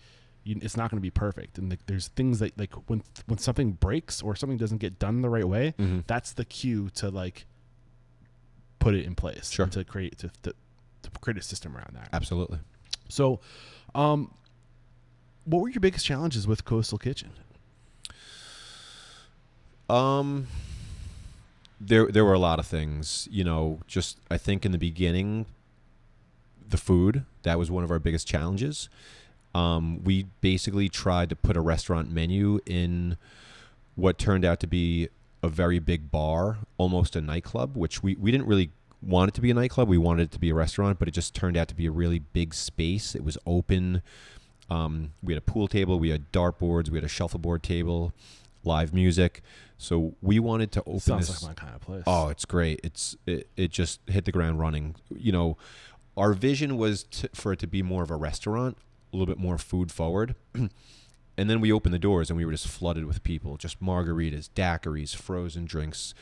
it's not going to be perfect. And there's things that like when something breaks or something doesn't get done the right way, mm-hmm. that's the cue to like put it in place. Sure. And to create a system around that. Absolutely. So, what were your biggest challenges with Coastal Kitchen? There were a lot of things, just I think in the beginning, the food, that was one of our biggest challenges. We basically tried to put a restaurant menu in what turned out to be a very big bar, almost a nightclub, which we didn't really want it to be a nightclub. We wanted it to be a restaurant, but it just turned out to be a really big space. It was open. We had a pool table, we had dartboards, we had a shuffleboard table, live music. So we wanted to open Sounds this. like my kind of place. Oh, it's great. It just hit the ground running. Our vision was for it to be more of a restaurant, a little bit more food forward. And then we opened the doors and we were just flooded with people, just margaritas, daiquiris, frozen drinks.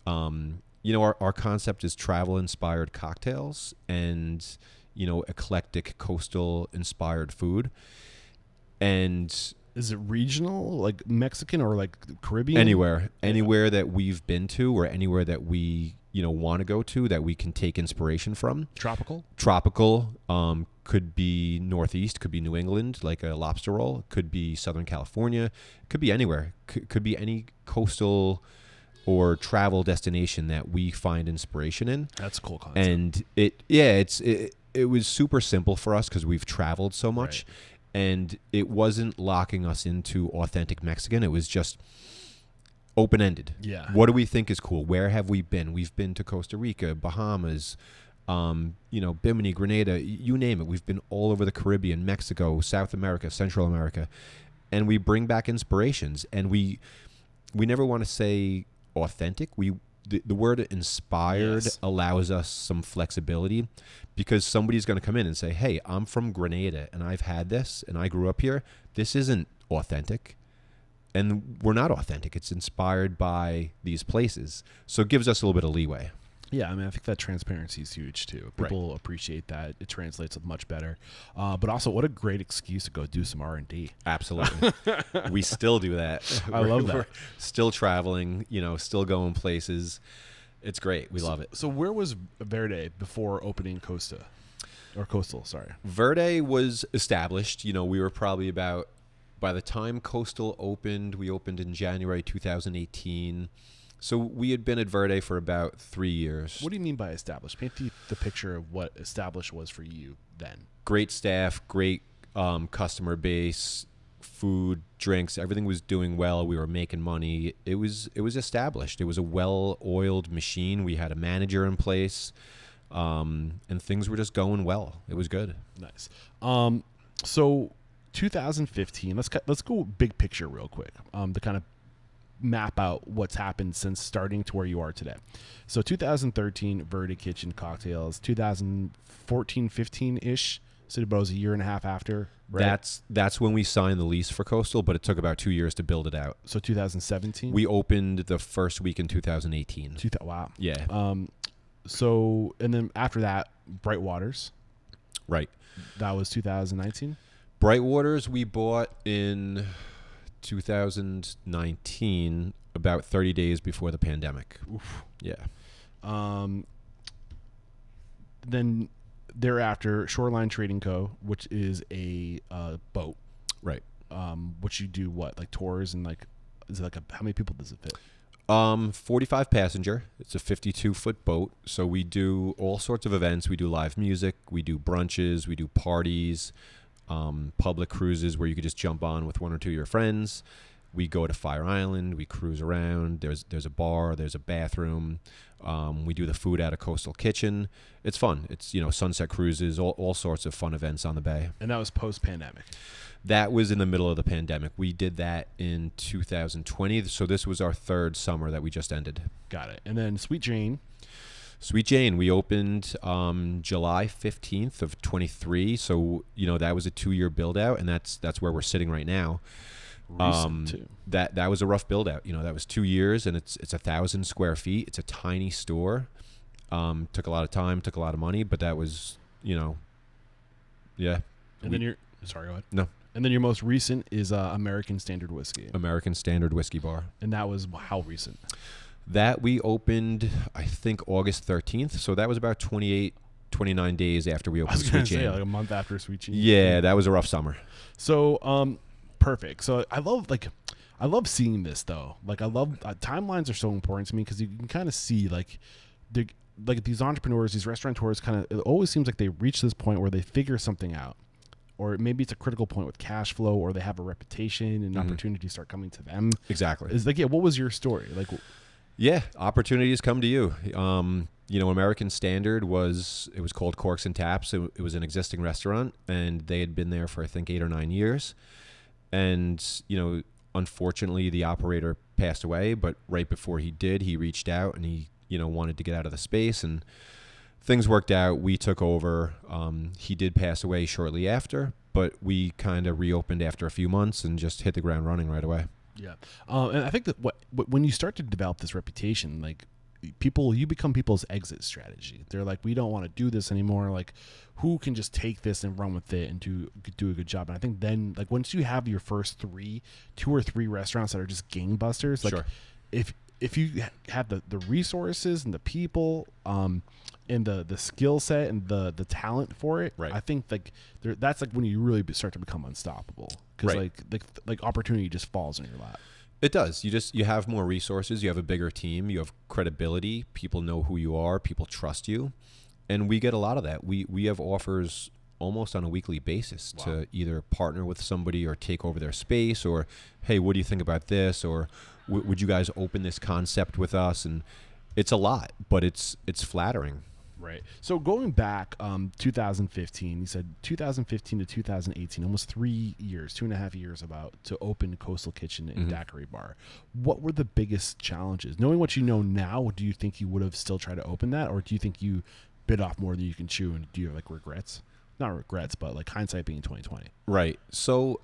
Our concept is travel-inspired cocktails and, eclectic coastal-inspired food. And is it regional, like Mexican or like Caribbean? Anywhere that we've been to or anywhere that we, want to go to that we can take inspiration from. Tropical, could be Northeast, could be New England, like a lobster roll, could be Southern California, could be anywhere, could be any coastal or travel destination that we find inspiration in. That's a cool concept. And it was super simple for us because we've traveled so much. Right. And it wasn't locking us into authentic Mexican. It was just open-ended. Yeah. What do we think is cool? Where have we been? We've been to Costa Rica, Bahamas, Bimini, Grenada, you name it. We've been all over the Caribbean, Mexico, South America, Central America. And we bring back inspirations. And we never want to say authentic. The word inspired allows us some flexibility because somebody's going to come in and say, hey, I'm from Grenada and I've had this and I grew up here. This isn't authentic. And we're not authentic. It's inspired by these places. So it gives us a little bit of leeway. Yeah, I mean, I think that transparency is huge too. People appreciate that. It translates much better. But also, what a great excuse to go do some R&D. Absolutely. We still do that. I love that. We're still traveling, still going places. It's great. We love it. So where was Verde before opening Costa? Or Coastal, sorry. Verde was established. We were probably by the time Coastal opened, we opened in January 2018. So we had been at Verde for about 3 years. What do you mean by established? Paint the picture of what established was for you then. Great staff, great customer base, food, drinks, everything was doing well. We were making money. It was established. It was a well-oiled machine. We had a manager in place, and things were just going well. It was good. Nice. So 2015. Let's go big picture real quick. To kind of map out what's happened since starting to where you are today. So 2013, Verde Kitchen Cocktails. 2014, 15-ish. So about was a year and a half after. Right? That's when we signed the lease for Coastal, but it took about 2 years to build it out. So 2017. We opened the first week in 2018. Wow. Yeah. So and then after that, Bright Waters. Right. That was 2019. Bright Waters we bought in 2019, about 30 days before the pandemic. Oof. Yeah. Then thereafter, Shoreline Trading Co., which is a boat. Right. Which you do what? Like tours and is it how many people does it fit? 45 passenger. It's a 52-foot boat. So we do all sorts of events. We do live music. We do brunches. We do parties. Public cruises where you could just jump on with one or two of your friends. We go to Fire Island. We cruise around. There's a bar. There's a bathroom. We do the food out of Coastal Kitchen. It's fun. It's sunset cruises, all sorts of fun events on the bay. And that was post-pandemic. That was in the middle of the pandemic. We did that in 2020. So this was our third summer that we just ended. Got it. And then Sweet Jane. Sweet Jane, we opened July 15th of 23. So, that was a 2-year build out, and that's where we're sitting right now. Recent too. That was a rough build out. That was 2 years, and it's 1,000 square feet. It's a tiny store. Took a lot of time, took a lot of money, but that was, yeah. And then sorry, go ahead. No. And then your most recent is American Standard Whiskey. American Standard Whiskey Bar. And that was how recent? That we opened, I think, August 13th. So that was about 29 days after we I opened was going Sweet to say Jam. like a month after Sweet Jam. Yeah, that was a rough summer. So, perfect. So I love seeing this though. Like I love timelines are so important to me because you can kind of see like these entrepreneurs, these restaurateurs it always seems like they reach this point where they figure something out. Or maybe it's a critical point with cash flow, or they have a reputation and opportunities start coming to them. Exactly. It's like, yeah, what was your story? Like, yeah, opportunities come to you. American Standard was called Corks and Taps. It was an existing restaurant, and they had been there for I think 8 or 9 years. And unfortunately, the operator passed away. But right before he did, he reached out and he wanted to get out of the space, and things worked out. We took over. He did pass away shortly after, but we kind of reopened after a few months and just hit the ground running right away. Yeah, and I think that when you start to develop this reputation, like you become people's exit strategy. They're like, we don't want to do this anymore. Like, who can just take this and run with it and do a good job? And I think then, like, once you have your first 2 or 3 restaurants that are just gangbusters, like, Sure. if you have the resources and the people, and the skill set and the talent for it, right. I think like that's like when you really start to become unstoppable, because right. like opportunity just falls in your lap. It does. You have more resources. You have a bigger team. You have credibility. People know who you are. People trust you, and we get a lot of that. We have offers almost on a weekly basis. Wow. To either partner with somebody or take over their space, or hey, what do you think about this, or would you guys open this concept with us? And it's a lot, but it's flattering. Right. So going back, 2015, you said 2015 to 2018, almost 3 years, 2.5 years about to open Coastal Kitchen and Daiquiri Bar. What were the biggest challenges? Knowing what you know now, do you think you would have still tried to open that, or do you think you bit off more than you can chew, and do you have like regrets? Not regrets, but like hindsight being 2020. Right. So,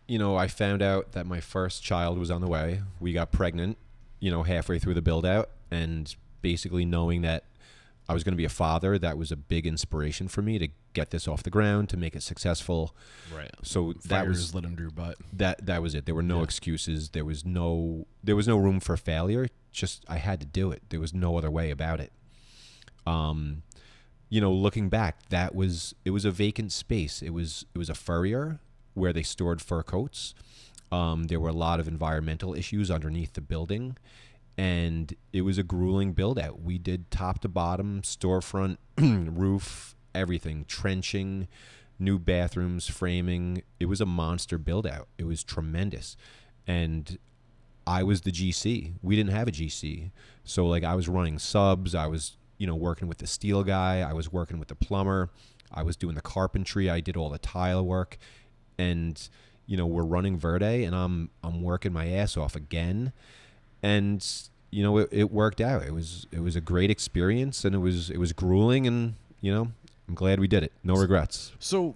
I found out that my first child was on the way. We got pregnant, halfway through the build out, and basically knowing that I was going to be a father, that was a big inspiration for me to get this off the ground, to make it successful. Right. So that was let him do, but that was it. There were no excuses. There was no room for failure. Just I had to do it. There was no other way about it. Looking back, it was a vacant space. It was a furrier where they stored fur coats. There were a lot of environmental issues underneath the building. And it was a grueling build out. We did top to bottom, storefront, roof, everything, trenching, new bathrooms, framing. It was a monster build out. It was tremendous. And I was the GC. We didn't have a GC. So like I was running subs. I was, working with the steel guy. I was working with the plumber. I was doing the carpentry. I did all the tile work. And, we're running Verde, and I'm working my ass off again. And it worked out. It was a great experience, and it was grueling, and I'm glad we did it. No regrets. So,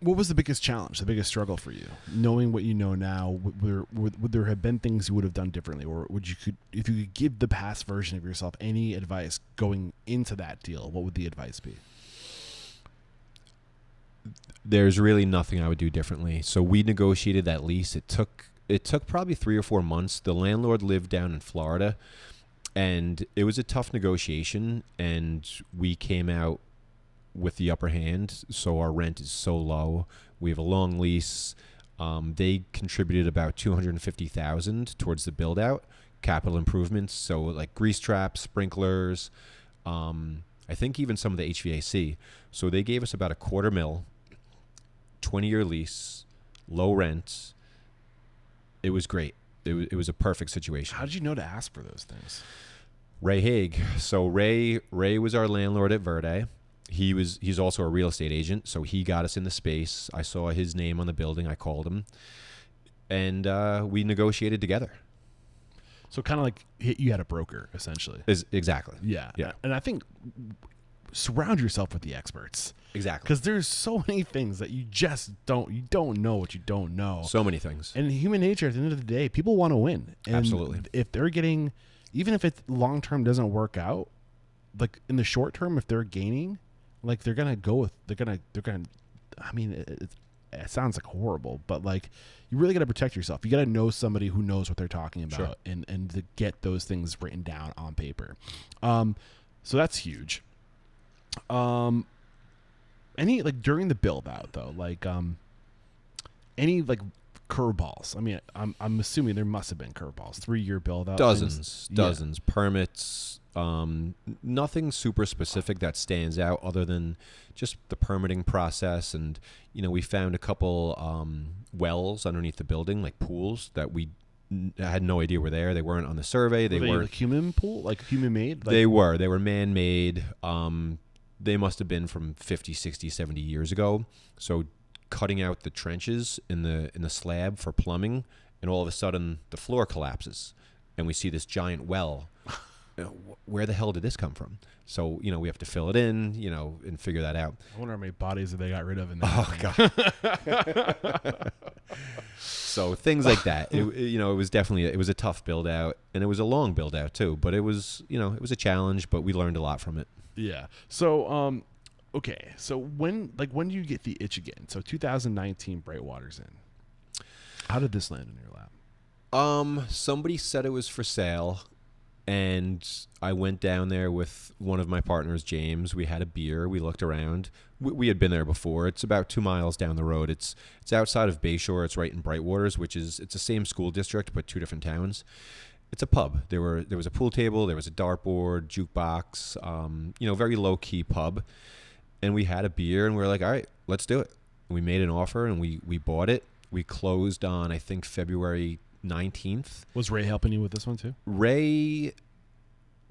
what was the biggest challenge, the biggest struggle for you? Knowing what you know now, would there have been things you would have done differently, or if you could give the past version of yourself any advice going into that deal, what would the advice be? There's really nothing I would do differently. So we negotiated that lease. It took probably 3 or 4 months. The landlord lived down in Florida, and it was a tough negotiation, and we came out with the upper hand. So our rent is so low. We have a long lease. They contributed about $250,000 towards the build out, capital improvements. So like grease traps, sprinklers, I think even some of the HVAC. So they gave us about $250,000, 20-year lease, low rent. It was great. It was a perfect situation. How did you know to ask for those things? Ray Haig. So Ray was our landlord at Verde. He's also a real estate agent, so he got us in the space. I saw his name on the building. I called him, and we negotiated together. So kind of like you had a broker, essentially. Exactly. Yeah. And I think surround yourself with the experts. Exactly. Because there's so many things that you just don't know what you don't know. So many things. And human nature, at the end of the day, people want to win. And absolutely. If they're getting, even if it long term doesn't work out, like in the short term, if they're gaining, like they're gonna go with, they're gonna. I mean, it sounds like horrible, but like you really got to protect yourself. You got to know somebody who knows what they're talking about, and to get those things written down on paper. So that's huge. Any like during the build out though, like any like curveballs? I mean, I'm assuming there must have been curveballs. 3-year build out. Dozens permits. Nothing super specific that stands out other than just the permitting process. And we found a couple wells underneath the building, like pools that we had no idea were there. They weren't on the survey. They weren't like human pool, like human made. Like, they were man-made. They must have been from 50, 60, 70 years ago. So cutting out the trenches in the slab for plumbing, and all of a sudden the floor collapses and we see this giant well. Where the hell did this come from? So, we have to fill it in, and figure that out. I wonder how many bodies that they got rid of in there. Oh, God. So things like that. It was definitely, it was a tough build out, and it was a long build out too, but it was, it was a challenge, but we learned a lot from it. Yeah. So, okay. So when do you get the itch again? So 2019 Brightwater's in. How did this land in your lap? Somebody said it was for sale. And I went down there with one of my partners, James. We had a beer. We looked around. We had been there before. It's about 2 miles down the road. It's outside of Bayshore. It's right in Brightwaters, it's the same school district, but 2 different towns. It's a pub. There was a pool table. There was a dartboard, jukebox, very low-key pub. And we had a beer, and we were like, all right, let's do it. And we made an offer, and we bought it. We closed on, I think, February 19th. Was Ray helping you with this one too? Ray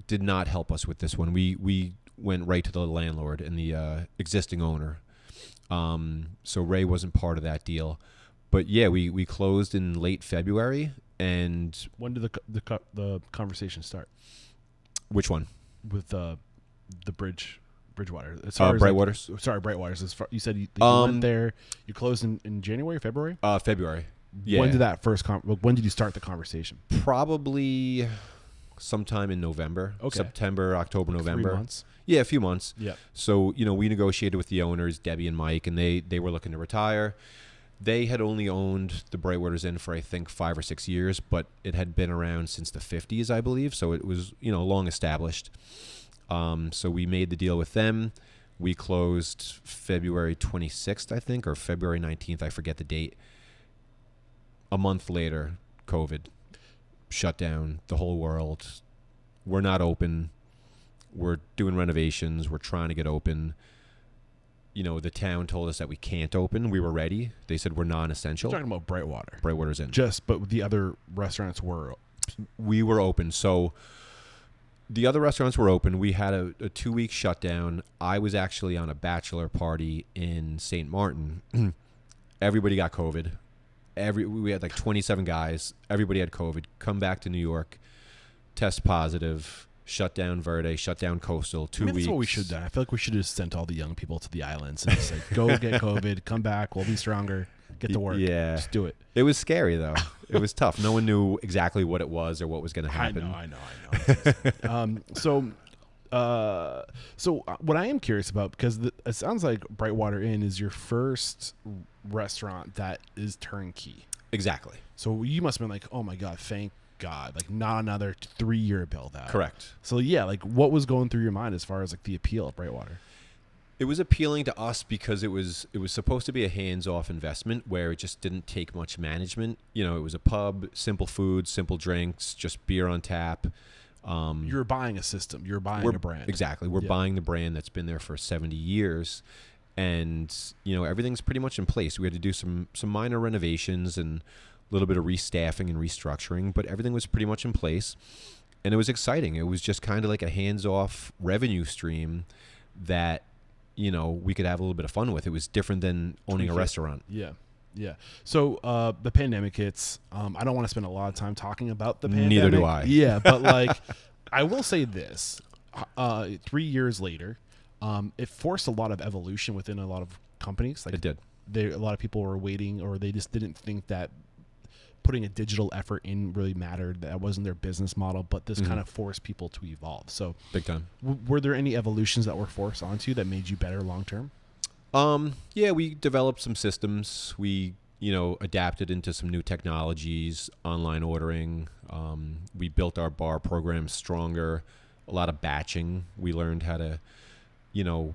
did not help us with this one. We went right to the landlord and the existing owner. So Ray wasn't part of that deal. But yeah, we closed in late February. And when did the conversation start? Which one? With the Bridgewater. Brightwaters. Brightwaters. As far, you said you went there. You closed in January, February. February. Yeah. When did that when did you start the conversation? Probably sometime in November. Okay. September, October, November. 3 months. Yeah, a few months. Yeah. So, we negotiated with the owners, Debbie and Mike, and they were looking to retire. They had only owned the Brightwaters Inn for, I think, 5 or 6 years, but it had been around since the 50s, I believe. So it was, long established. So we made the deal with them. We closed February 26th, I think, or February 19th. I forget the date. A month later, COVID shut down the whole world. We're not open. We're doing renovations. We're trying to get open. The town told us that we can't open. We were ready. They said we're non-essential. You're talking about Brightwater. Brightwater's Inn. But the other restaurants were. We were open. So the other restaurants were open. We had a 2-week shutdown. I was actually on a bachelor party in St. Martin. Everybody got COVID. We had like 27 guys. Everybody had COVID. Come back to New York, test positive, shut down Verde, shut down Coastal. 2 weeks. That's what we should do. I feel like we should have sent all the young people to the islands and just like, go get COVID, come back, we'll be stronger, get to work. Yeah. Just do it. It was scary, though. It was tough. No one knew exactly what it was or what was going to happen. I know. So what I am curious about, because it sounds like Brightwater Inn is your first restaurant that is turnkey. Exactly. So you must have been like, oh my God, thank God, like not another 3-year build out. Correct. So yeah, like what was going through your mind as far as like the appeal of Brightwater? It was appealing to us because it was supposed to be a hands-off investment where it just didn't take much management. It was a pub, simple food, simple drinks, just beer on tap. You're buying a system. You're buying a brand. Exactly. We're buying the brand that's been there for 70 years. And, everything's pretty much in place. We had to do some minor renovations and a little bit of restaffing and restructuring, but everything was pretty much in place. And it was exciting. It was just kind of like a hands-off revenue stream that, we could have a little bit of fun with. It was different than owning a restaurant. Yeah. Yeah. So the pandemic hits. I don't want to spend a lot of time talking about the pandemic. Neither do I. Yeah, but like I will say this. 3 years later, it forced a lot of evolution within a lot of companies. Like it did. A lot of people were waiting, or they just didn't think that putting a digital effort in really mattered. That wasn't their business model, but this kind of forced people to evolve. So big time. Were there any evolutions that were forced onto you that made you better long term? Yeah, we developed some systems. We, adapted into some new technologies, online ordering. We built our bar program stronger. A lot of batching. We learned how to, you know,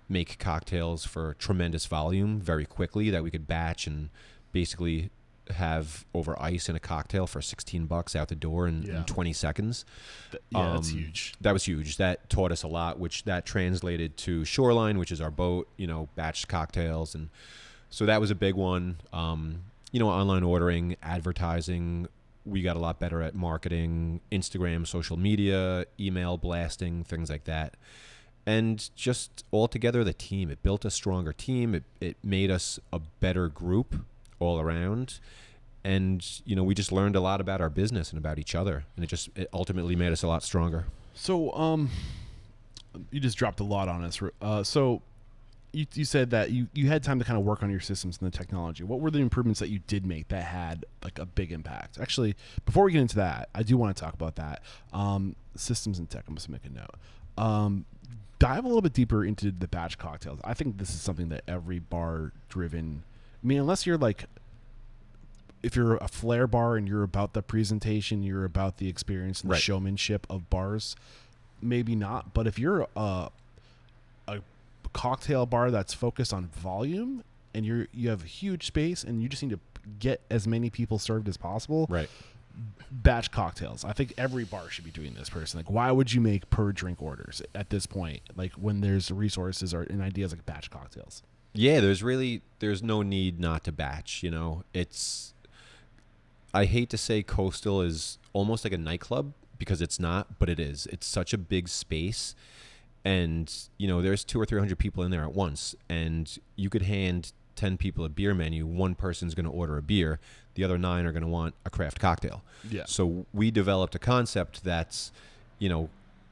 make cocktails for tremendous volume very quickly that we could batch and basically have over ice in a cocktail for $16 out the door in 20 seconds. That's huge. That was huge. That taught us a lot, which that translated to Shoreline, which is our boat, batched cocktails. And so that was a big one. Online ordering, advertising. We got a lot better at marketing, Instagram, social media, email blasting, things like that. And just altogether, the team, it built a stronger team. It made us a better group all around. And, we just learned a lot about our business and about each other. And it ultimately made us a lot stronger. So, you just dropped a lot on us. So you said that you had time to kind of work on your systems and the technology. What were the improvements that you did make that had like a big impact? Actually, before we get into that, I do want to talk about that. Systems and tech, I must make a note. Dive a little bit deeper into the batch cocktails. I think this is something that every bar driven, unless you're like, if you're a flair bar and you're about the presentation, you're about the experience and the showmanship of bars, maybe not. But if you're a cocktail bar that's focused on volume and you have a huge space and you just need to get as many people served as possible, right? Batch cocktails. I think every bar should be doing this, person. Like, why would you make per drink orders at this point? Like, when there's resources and ideas like batch cocktails. Yeah, there's no need not to batch. I hate to say Coastal is almost like a nightclub because it's not, but it is. It's such a big space, and there's 200 or 300 people in there at once, and you could hand 10 people a beer menu. One person's going to order a beer. The other 9 are going to want a craft cocktail. Yeah. So we developed a concept that's,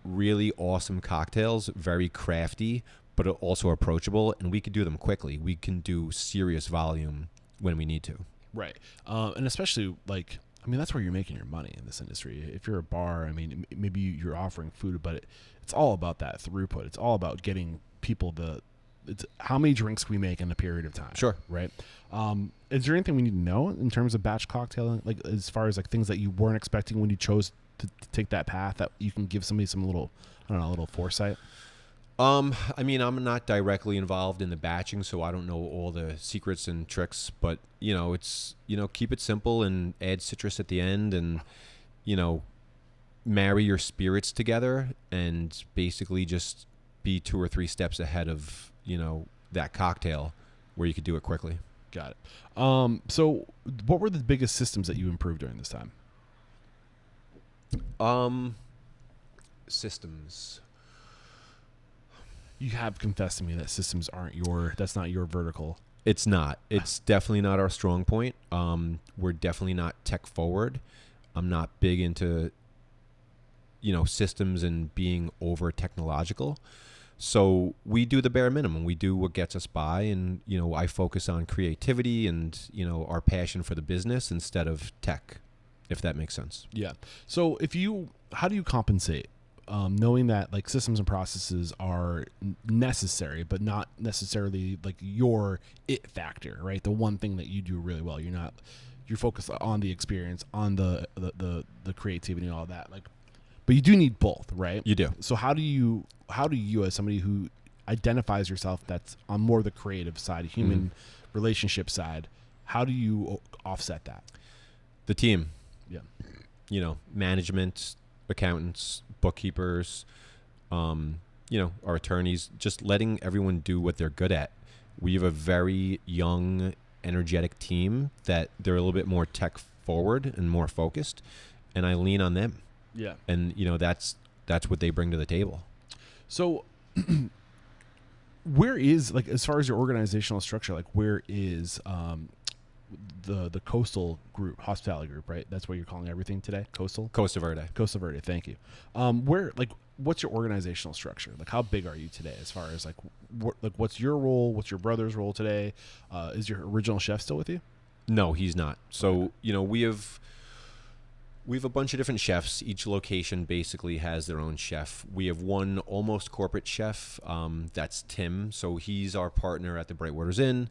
really awesome cocktails, very crafty, but also approachable, and we could do them quickly. We can do serious volume when we need to. Right. And especially that's where you're making your money in this industry. If you're a bar, maybe you're offering food, but it's all about that throughput. It's all about getting people it's how many drinks we make in a period of time. Sure. Right. Is there anything we need to know in terms of batch cocktail, like as far as like things that you weren't expecting when you chose to take that path that you can give somebody some little foresight? I'm not directly involved in the batching, so I don't know all the secrets and tricks, but it's, keep it simple and add citrus at the end and, marry your spirits together and basically just be 2 or 3 steps ahead of, that cocktail where you could do it quickly. Got it. So what were the biggest systems that you improved during this time? Systems. You have confessed to me that systems that's not your vertical. It's not. It's definitely not our strong point. We're definitely not tech forward. I'm not big into, systems and being over technological. So we do the bare minimum. We do what gets us by, and I focus on creativity and our passion for the business instead of tech, if that makes sense. Yeah. So how do you compensate, knowing that like systems and processes are necessary, but not necessarily like your it factor, right? The one thing that you do really well. You're focused on the experience, on the creativity and all that. But you do need both, right? You do. So how do you as somebody who identifies yourself that's on more the creative side, human relationship side, how do you offset that? The team. Yeah. Management, accountants, bookkeepers, our attorneys, just letting everyone do what they're good at. We have a very young, energetic team that they're a little bit more tech forward and more focused, and I lean on them. Yeah. And that's what they bring to the table. So where is, like, as far as your organizational structure, like where is the Coastal group, hospitality group, right? That's what you're calling everything today? Coastal? Costa Verde. Costa Verde, thank you. What's your organizational structure? Like, how big are you today as far as what's your role? What's your brother's role today? Is your original chef still with you? No, he's not. So, we have We have a bunch of different chefs. Each location basically has their own chef. We have one almost corporate chef. That's Tim. So he's our partner at the Brightwaters Inn,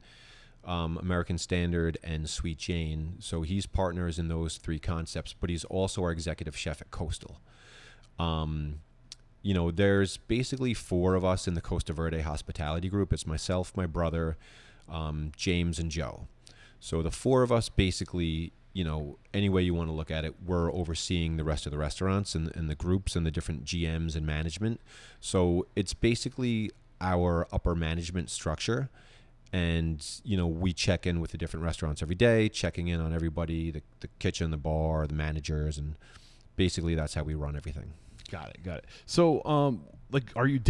American Standard, and Sweet Jane. So he's partners in those three concepts, but he's also our executive chef at Coastal. There's basically four of us in the Costa Verde Hospitality group. It's myself, my brother, James, and Joe. So the four of us basically, any way you want to look at it, we're overseeing the rest of the restaurants and the groups and the different GMs and management. So it's basically our upper management structure. And, we check in with the different restaurants every day, checking in on everybody, the kitchen, the bar, the managers, and basically that's how we run everything. Got it. So, are you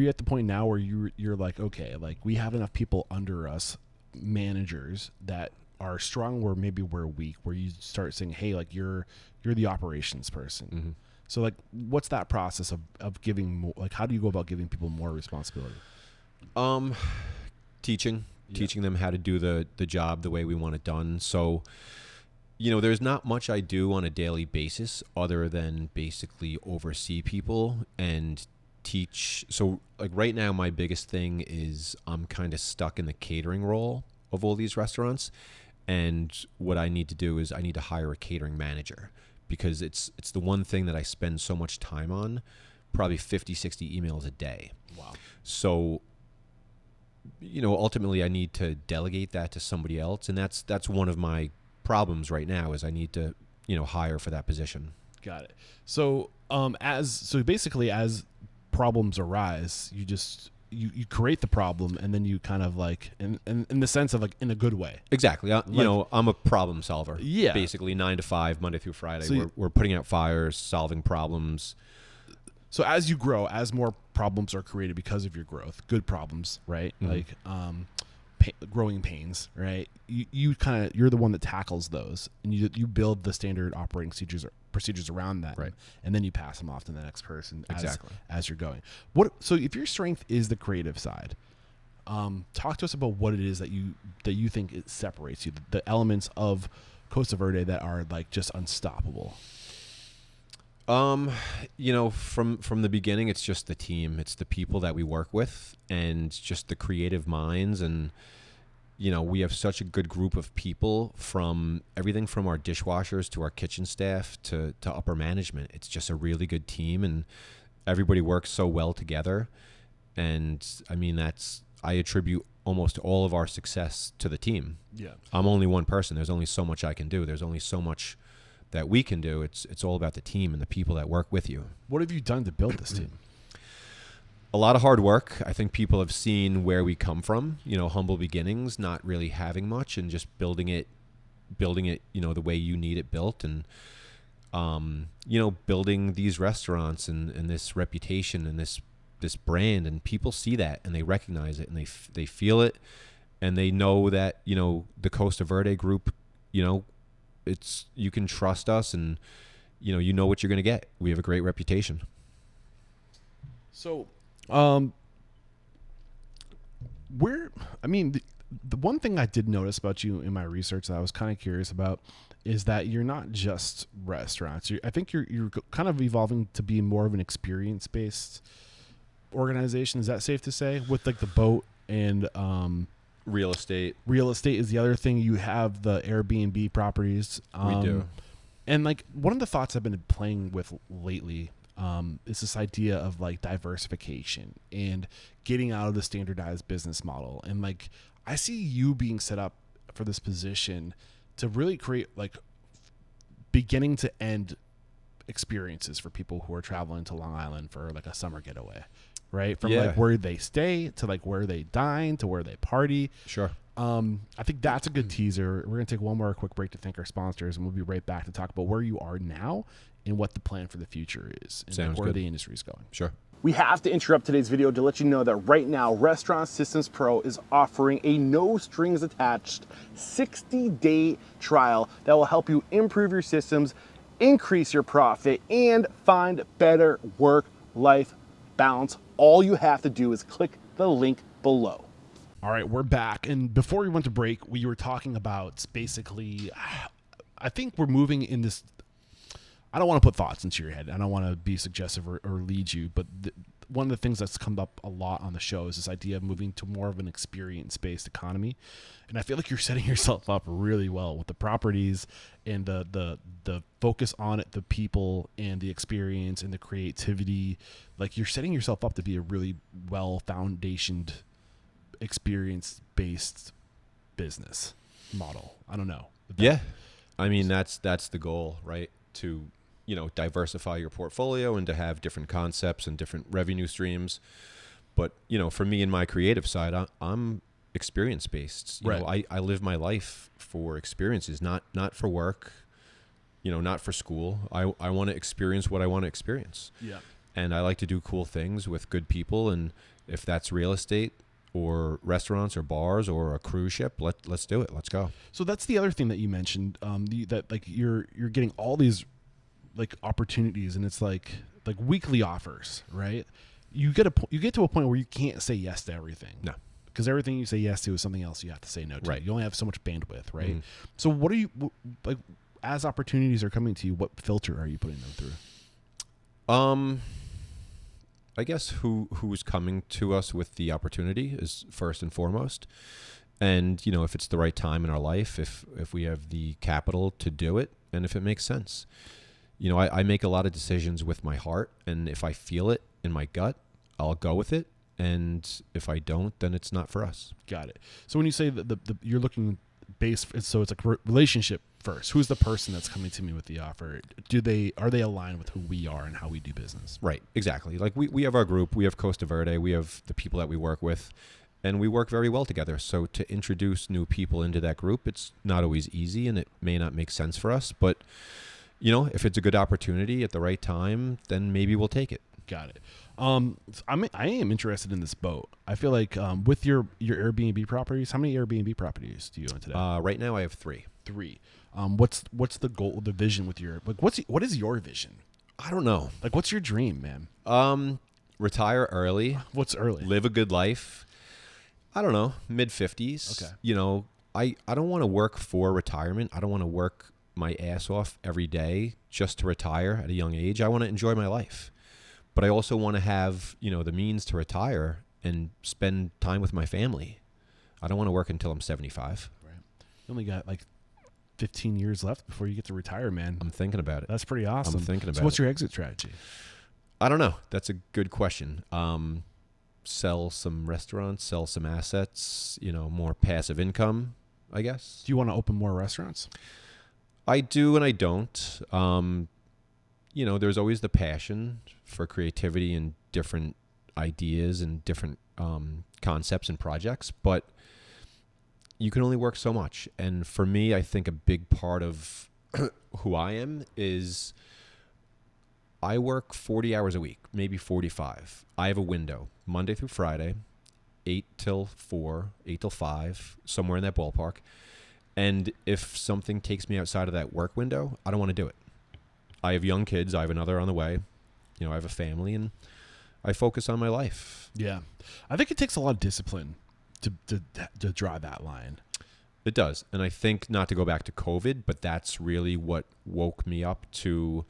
at the point now where you're like, okay, like we have enough people under us, managers that are strong where maybe we're weak, where you start saying, hey, like you're the operations person. Mm-hmm. So like, what's that process of giving more, like, how do you go about giving people more responsibility? Teaching them how to do the job the way we want it done. So, there's not much I do on a daily basis other than basically oversee people and teach. So like right now, my biggest thing is I'm kind of stuck in the catering role of all these restaurants. And what I need to do is I need to hire a catering manager, because it's the one thing that I spend so much time on, probably 50, 60 emails a day. Wow. So, ultimately I need to delegate that to somebody else. And that's one of my problems right now is I need to, hire for that position. Got it. So, basically as problems arise, you just, you create the problem and then you kind of like in the sense of like in a good way. Exactly. I'm a problem solver. Yeah. Basically 9 to 5, Monday through Friday. So we're putting out fires, solving problems. So as you grow, as more problems are created because of your growth, good problems, right? Mm-hmm. Like growing pains, right? You're the one that tackles those, and you build the standard operating procedures around that, right? And then you pass them off to the next person as you're going. So if your strength is the creative side, talk to us about what it is that you think it separates you, the elements of Costa Verde that are like just unstoppable. From the beginning, it's just the team. It's the people that we work with and just the creative minds. And, we have such a good group of people, from everything from our dishwashers to our kitchen staff to upper management. It's just a really good team, and everybody works so well together. And I mean, I attribute almost all of our success to the team. Yeah. I'm only one person. There's only so much I can do. There's only so much that we can do. It's all about the team and the people that work with you. What have you done to build this team? A lot of hard work. I think people have seen where we come from, humble beginnings, not really having much, and just building it, the way you need it built. And, building these restaurants and this reputation and this brand, and people see that and they recognize it and they feel it, and they know that, the Costa Verde group, you can trust us, and you know what you're going to get. We have a great reputation. So, the one thing I did notice about you in my research that I was kind of curious about is that you're not just restaurants. I think you're kind of evolving to be more of an experience-based organization. Is that safe to say? With like the boat and real estate. Real estate is the other thing. You have the Airbnb properties. We do. And like one of the thoughts I've been playing with lately is this idea of like diversification and getting out of the standardized business model. And like I see you being set up for this position to really create like beginning to end experiences for people who are traveling to Long Island for like a summer getaway. Right? From like where they stay to like where they dine to where they party. Sure. I think that's a good teaser. We're going to take one more quick break to thank our sponsors, and we'll be right back to talk about where you are now and what the plan for the future is and Sounds where good. the industry is going. Sure. We have to interrupt today's video to let you know that right now, Restaurant Systems Pro is offering a no strings attached 60-day trial that will help you improve your systems, increase your profit, and find better work-life balance. All you have to do is click the link below. All right, we're back. And before we went to break, we were talking about basically, I think we're moving in this, I don't want to put thoughts into your head. I don't want to be suggestive or lead you, but one of the things that's come up a lot on the show is this idea of moving to more of an experience-based economy. And I feel like you're setting yourself up really well with the properties and the focus on it, the people and the experience and the creativity. Like, you're setting yourself up to be a really well foundationed, experience-based business model. I don't know. Yeah. I mean, that's the goal, right? To, diversify your portfolio and to have different concepts and different revenue streams. But, for me and my creative side, I'm experience based. Right. I live my life for experiences, not for work, not for school. I want to experience what I want to experience. Yeah. And I like to do cool things with good people. And if that's real estate or restaurants or bars or a cruise ship, let's do it. Let's go. So that's the other thing that you mentioned, that like you're getting all these like opportunities, and it's like weekly offers, right? You get to a point where you can't say yes to everything. No. Because everything you say yes to is something else you have to say no to. Right. You only have so much bandwidth, right? Mm-hmm. So what are you like as opportunities are coming to you? What filter are you putting them through? I guess who's coming to us with the opportunity is first and foremost. And, if it's the right time in our life, if we have the capital to do it, and if it makes sense. I make a lot of decisions with my heart, and if I feel it in my gut, I'll go with it. And if I don't, then it's not for us. Got it. So when you say that you're looking so it's like relationship first. Who's the person that's coming to me with the offer? Are they aligned with who we are and how we do business? Right. Exactly. Like we have our group, we have Costa Verde, we have the people that we work with, and we work very well together. So to introduce new people into that group, it's not always easy, and it may not make sense for us, but if it's a good opportunity at the right time, then maybe we'll take it. Got it. I am interested in this boat. I feel like with your Airbnb properties, how many Airbnb properties do you own today? Right now I have 3. 3. What's the goal, the vision with your what is your vision? I don't know. Like, what's your dream, man? Retire early. What's early? Live a good life. I don't know, mid-50s. Okay. I don't want to work for retirement. I don't want to work my ass off every day just to retire at a young age. I want to enjoy my life. But I also want to have, the means to retire and spend time with my family. I don't want to work until I'm 75. Right. You only got like 15 years left before you get to retire, man. I'm thinking about it. That's pretty awesome. I'm thinking about it. So what's your exit strategy? I don't know. That's a good question. Sell some restaurants, sell some assets, more passive income, I guess. Do you want to open more restaurants? I do and I don't. There's always the passion for creativity and different ideas and different concepts and projects, but you can only work so much. And for me, I think a big part of who I am is I work 40 hours a week, maybe 45. I have a window, Monday through Friday, 8 till 4, 8 till 5, somewhere in that ballpark. And if something takes me outside of that work window, I don't want to do it. I have young kids. I have another on the way. I have a family, and I focus on my life. Yeah. I think it takes a lot of discipline to draw that line. It does. And I think, not to go back to COVID, but that's really what woke me up to,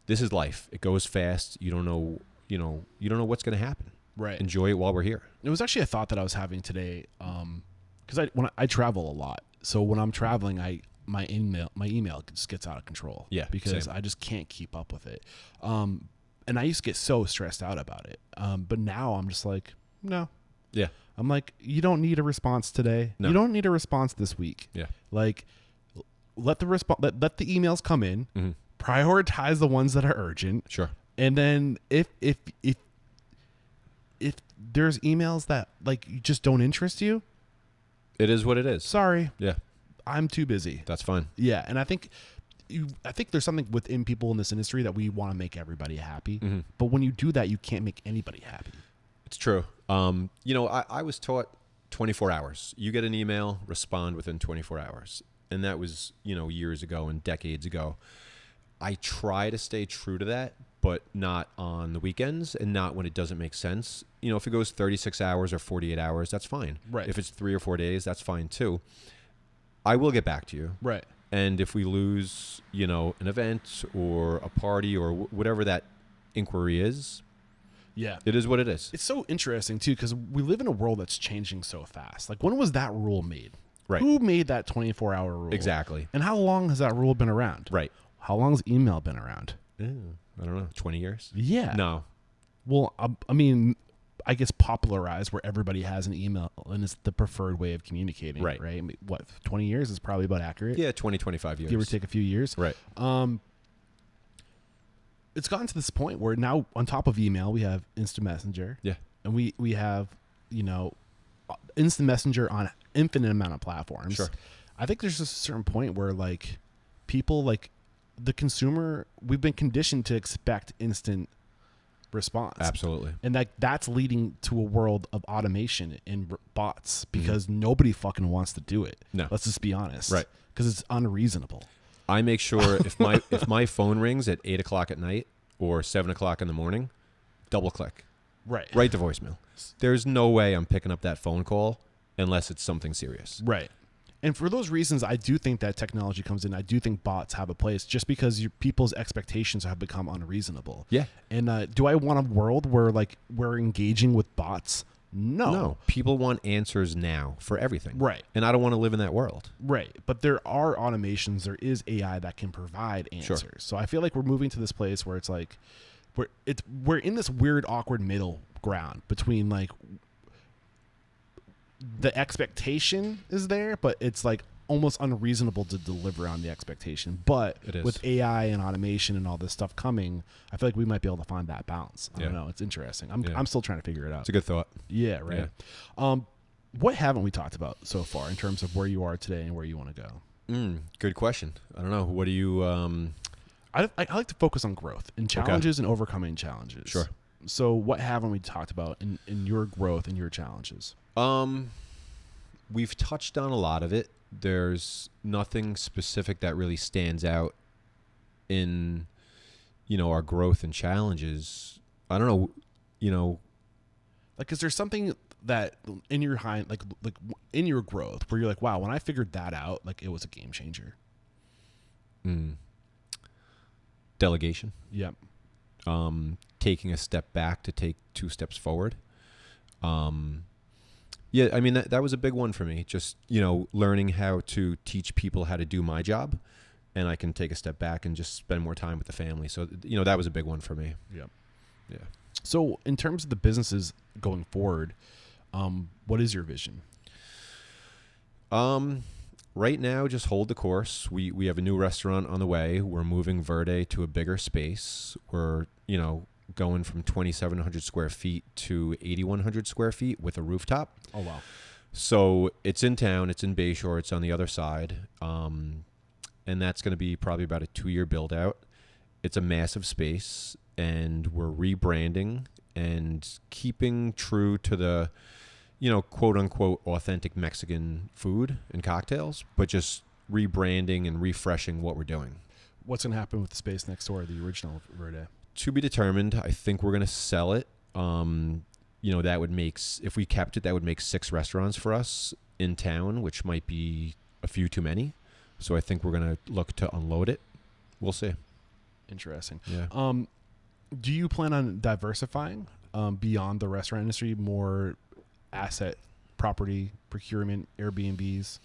this is life. It goes fast. You don't know what's going to happen. Right. Enjoy it while we're here. It was actually a thought that I was having today, because when I travel a lot. So when I'm traveling, my email just gets out of control. Yeah, because same. I just can't keep up with it. And I used to get so stressed out about it. But now I'm just like, no. Yeah. I'm like, you don't need a response today. No. You don't need a response this week. Yeah. Like, let the emails come in. Mm-hmm. Prioritize the ones that are urgent. Sure. And then if there's emails that like just don't interest you, it is what it is. sorry. Yeah. I'm too busy. That's fine. Yeah, and I think there's something within people in this industry that we want to make everybody happy. Mm-hmm. But when you do that, you can't make anybody happy. It's true. I was taught 24 hours. You get an email, respond within 24 hours. And that was, years ago and decades ago. I try to stay true to that, but not on the weekends and not when it doesn't make sense. If it goes 36 hours or 48 hours, that's fine. Right. If it's 3 or 4 days, that's fine too. I will get back to you. Right. And if we lose, an event or a party or whatever that inquiry is, Yeah. it is what it is. It's so interesting, too, because we live in a world that's changing so fast. Like, when was that rule made? Right. Who made that 24-hour rule? Exactly. And how long has that rule been around? Right. How long has email been around? I don't know, 20 years? Yeah. No. Well, I mean, I guess popularized where everybody has an email and it's the preferred way of communicating. Right. Right. I mean, what, 20 years is probably about accurate. Yeah, 20, 25 years. Give or take a few years. Right. It's gotten to this point where now on top of email, we have Instant Messenger. Yeah. And we have, Instant Messenger on infinite amount of platforms. Sure. I think there's just a certain point where like people like the consumer, we've been conditioned to expect instant response. Absolutely. And that's leading to a world of automation and bots because nobody fucking wants to do it. No. Let's just be honest. Right. Because it's unreasonable. I make sure if my phone rings at 8 o'clock at night or 7 o'clock in the morning, double click. Right. Right to voicemail. There's no way I'm picking up that phone call unless it's something serious. Right. And for those reasons, I do think that technology comes in. I do think bots have a place just because people's expectations have become unreasonable. Yeah. And do I want a world where like we're engaging with bots? No. People want answers now for everything. Right. And I don't want to live in that world. Right. But there are automations. There is AI that can provide answers. Sure. So I feel like we're moving to this place where it's like we're in this weird, awkward middle ground between like the expectation is there, but it's like almost unreasonable to deliver on the expectation. But It is. with AI and automation and all this stuff coming, I feel like we might be able to find that balance. I don't know. It's interesting. I'm still trying to figure it out. It's a good thought. Yeah, right. What haven't we talked about so far in terms of where you are today and where you want to go? Good question. I don't know. What do you... I like to focus on growth and challenges and overcoming challenges. Sure. So what haven't we talked about in your growth and your challenges? We've touched on a lot of it. There's nothing specific that really stands out in, our growth and challenges. I don't know, like, is there something that in your like in your growth where you're like, wow, when I figured that out, like it was a game changer? Delegation. Yep. Taking a step back to take 2 steps forward. Yeah, I mean, that was a big one for me. Just, learning how to teach people how to do my job, and I can take a step back and just spend more time with the family. So, that was a big one for me. Yep. Yeah. So in terms of the businesses going forward, what is your vision? Right now, just hold the course. We have a new restaurant on the way. We're moving Verde to a bigger space. We're, going from 2,700 square feet to 8,100 square feet with a rooftop. Oh, wow. So it's in town. It's in Bayshore. It's on the other side. And that's going to be probably about a 2-year build out. It's a massive space, and we're rebranding and keeping true to the, quote unquote, authentic Mexican food and cocktails, but just rebranding and refreshing what we're doing. What's going to happen with the space next door, the original Verde? To be determined. I think we're going to sell it. That would make, if we kept it, that would make 6 restaurants for us in town, which might be a few too many. So I think we're going to look to unload it. We'll see. Interesting. Yeah. Do you plan on diversifying beyond the restaurant industry, more asset, property, procurement, Airbnbs?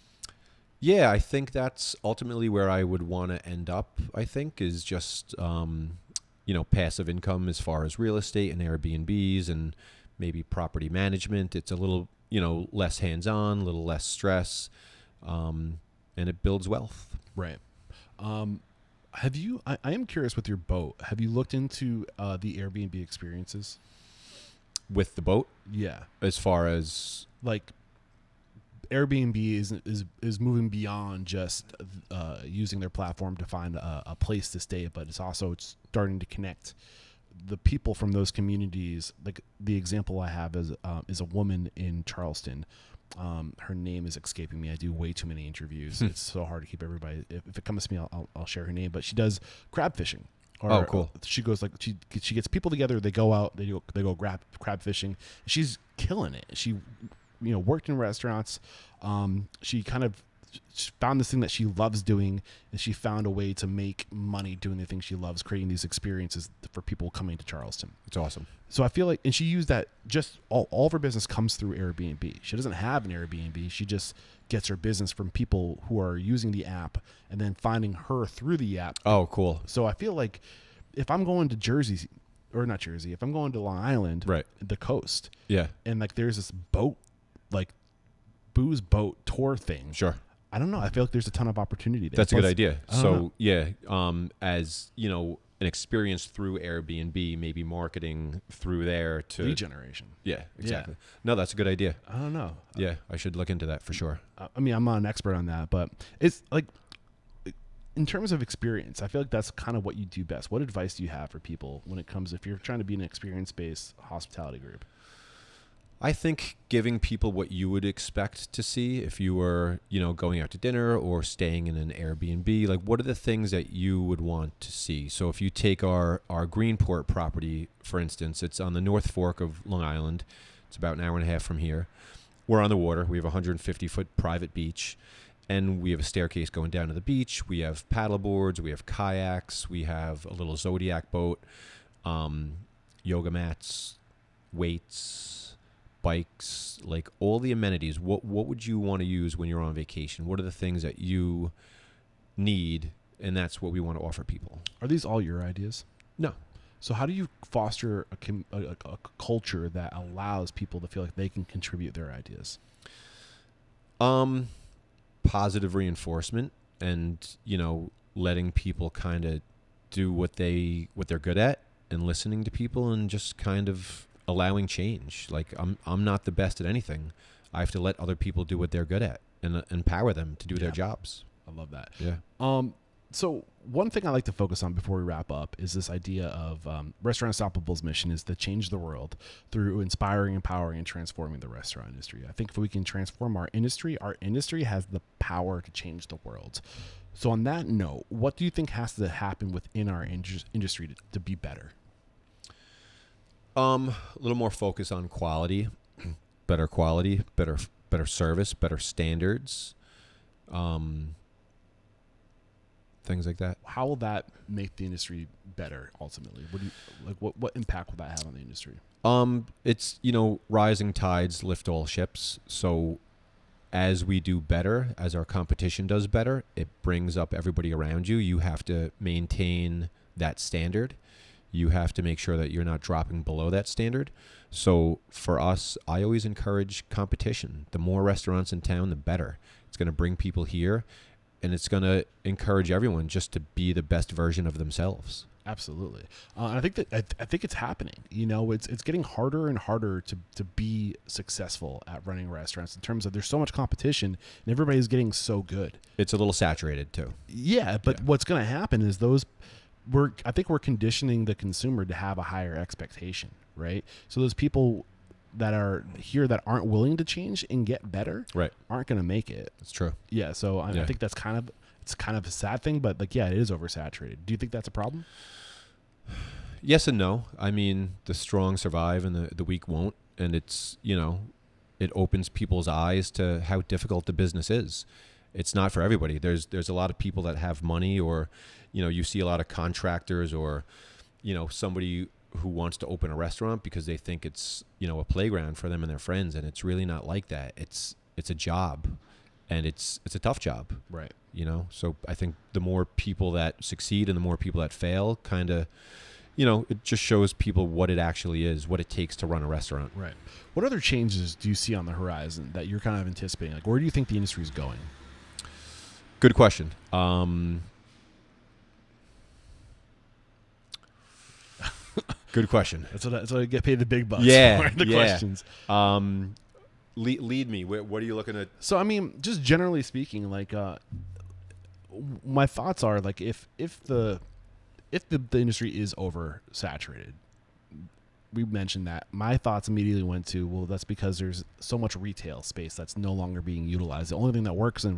Yeah, I think that's ultimately where I would want to end up, I think, is just, passive income as far as real estate and Airbnbs and maybe property management. It's a little, less hands-on, a little less stress, and it builds wealth. Right. Have you, I am curious with your boat, have you looked into the Airbnb experiences? With the boat? Yeah. As far as... Like, Airbnb is moving beyond just using their platform to find a place to stay, but it's also starting to connect the people from those communities. Like the example I have is a woman in Charleston. Her name is escaping me. I do way too many interviews. It's so hard to keep everybody. If it comes to me, I'll share her name. But she does crab fishing. Oh, cool. She goes like she gets people together. They go out. They go crab fishing. She's killing it. She worked in restaurants. She kind of she found this thing that she loves doing, and she found a way to make money doing the thing she loves, creating these experiences for people coming to Charleston. It's awesome. So I feel like, and she used that, just all of her business comes through Airbnb. She doesn't have an Airbnb. She just gets her business from people who are using the app and then finding her through the app. Oh, cool. So I feel like if I'm going to Jersey, or not Jersey, if I'm going to Long Island, Right. the coast, Yeah. and like there's this boat, like booze boat tour thing. Sure. I don't know. I feel like there's a ton of opportunity there. That's a good idea. I don't So know. yeah, as you know, an experience through Airbnb, maybe marketing through there to Lead generation. Yeah, exactly. No, that's a good idea. I don't know. Yeah, I should look into that for sure. I mean, I'm not an expert on that, but it's like, in terms of experience, I feel like that's kind of what you do best. What advice do you have for people when it comes, if you're trying to be an experience-based hospitality group? I think giving people what you would expect to see if you were, going out to dinner or staying in an Airbnb, like what are the things that you would want to see? So if you take our Greenport property, for instance, it's on the North Fork of Long Island. It's about an hour and a half from here. We're on the water. We have a 150-foot private beach, and we have a staircase going down to the beach. We have paddle boards. We have kayaks. We have a little Zodiac boat, yoga mats, weights, bikes, like all the amenities. What would you want to use when you're on vacation? What are the things that you need? And that's what we want to offer people. Are these all your ideas? No. So how do you foster a culture that allows people to feel like they can contribute their ideas? Positive reinforcement and, letting people kind of do what they're good at and listening to people and just kind of allowing change. Like I'm not the best at anything. I have to let other people do what they're good at and empower them to do their jobs. I love that. Yeah. So one thing I like to focus on before we wrap up is this idea of Restaurant Unstoppable's mission is to change the world through inspiring, empowering, and transforming the restaurant industry. I think if we can transform our industry has the power to change the world. So on that note, what do you think has to happen within our industry to be better? A little more focus on quality, better service, better standards, things like that. How will that make the industry better ultimately? What impact will that have on the industry? It's, rising tides lift all ships. So as we do better, as our competition does better, it brings up everybody around you. You have to maintain that standard. You have to make sure that you're not dropping below that standard. So for us, I always encourage competition. The more restaurants in town, the better. It's going to bring people here, and it's going to encourage everyone just to be the best version of themselves. Absolutely. I think it's happening. It's getting harder and harder to be successul at running restaurants in terms of there's so much competition and everybody's getting so good. It's a little saturated too. Yeah, but what's going to happen is I think we're conditioning the consumer to have a higher expectation, right? So those people that are here that aren't willing to change and get better, right, aren't going to make it. That's true. Yeah. So I think that's kind of a sad thing, but it is oversaturated. Do you think that's a problem? Yes and no. I mean, the strong survive and the weak won't, and it's it opens people's eyes to how difficult the business is. It's not for everybody. There's a lot of people that have money, or you see a lot of contractors, or somebody who wants to open a restaurant because they think it's a playground for them and their friends, and it's really not like that. It's a job, and it's a tough job, right? So I think the more people that succeed and the more people that fail, kind of it just shows people what it actually is, what it takes to run a restaurant. Right. What other changes do you see on the horizon that you're kind of anticipating? Like, where do you think the industry is going? Good question. Good question. That's what I get paid the big bucks for, the questions. Lead me. What are you looking at? So, I mean, just generally speaking, like, my thoughts are like, if the industry is oversaturated, we mentioned that. My thoughts immediately went to, well, that's because there's so much retail space that's no longer being utilized. The only thing that works in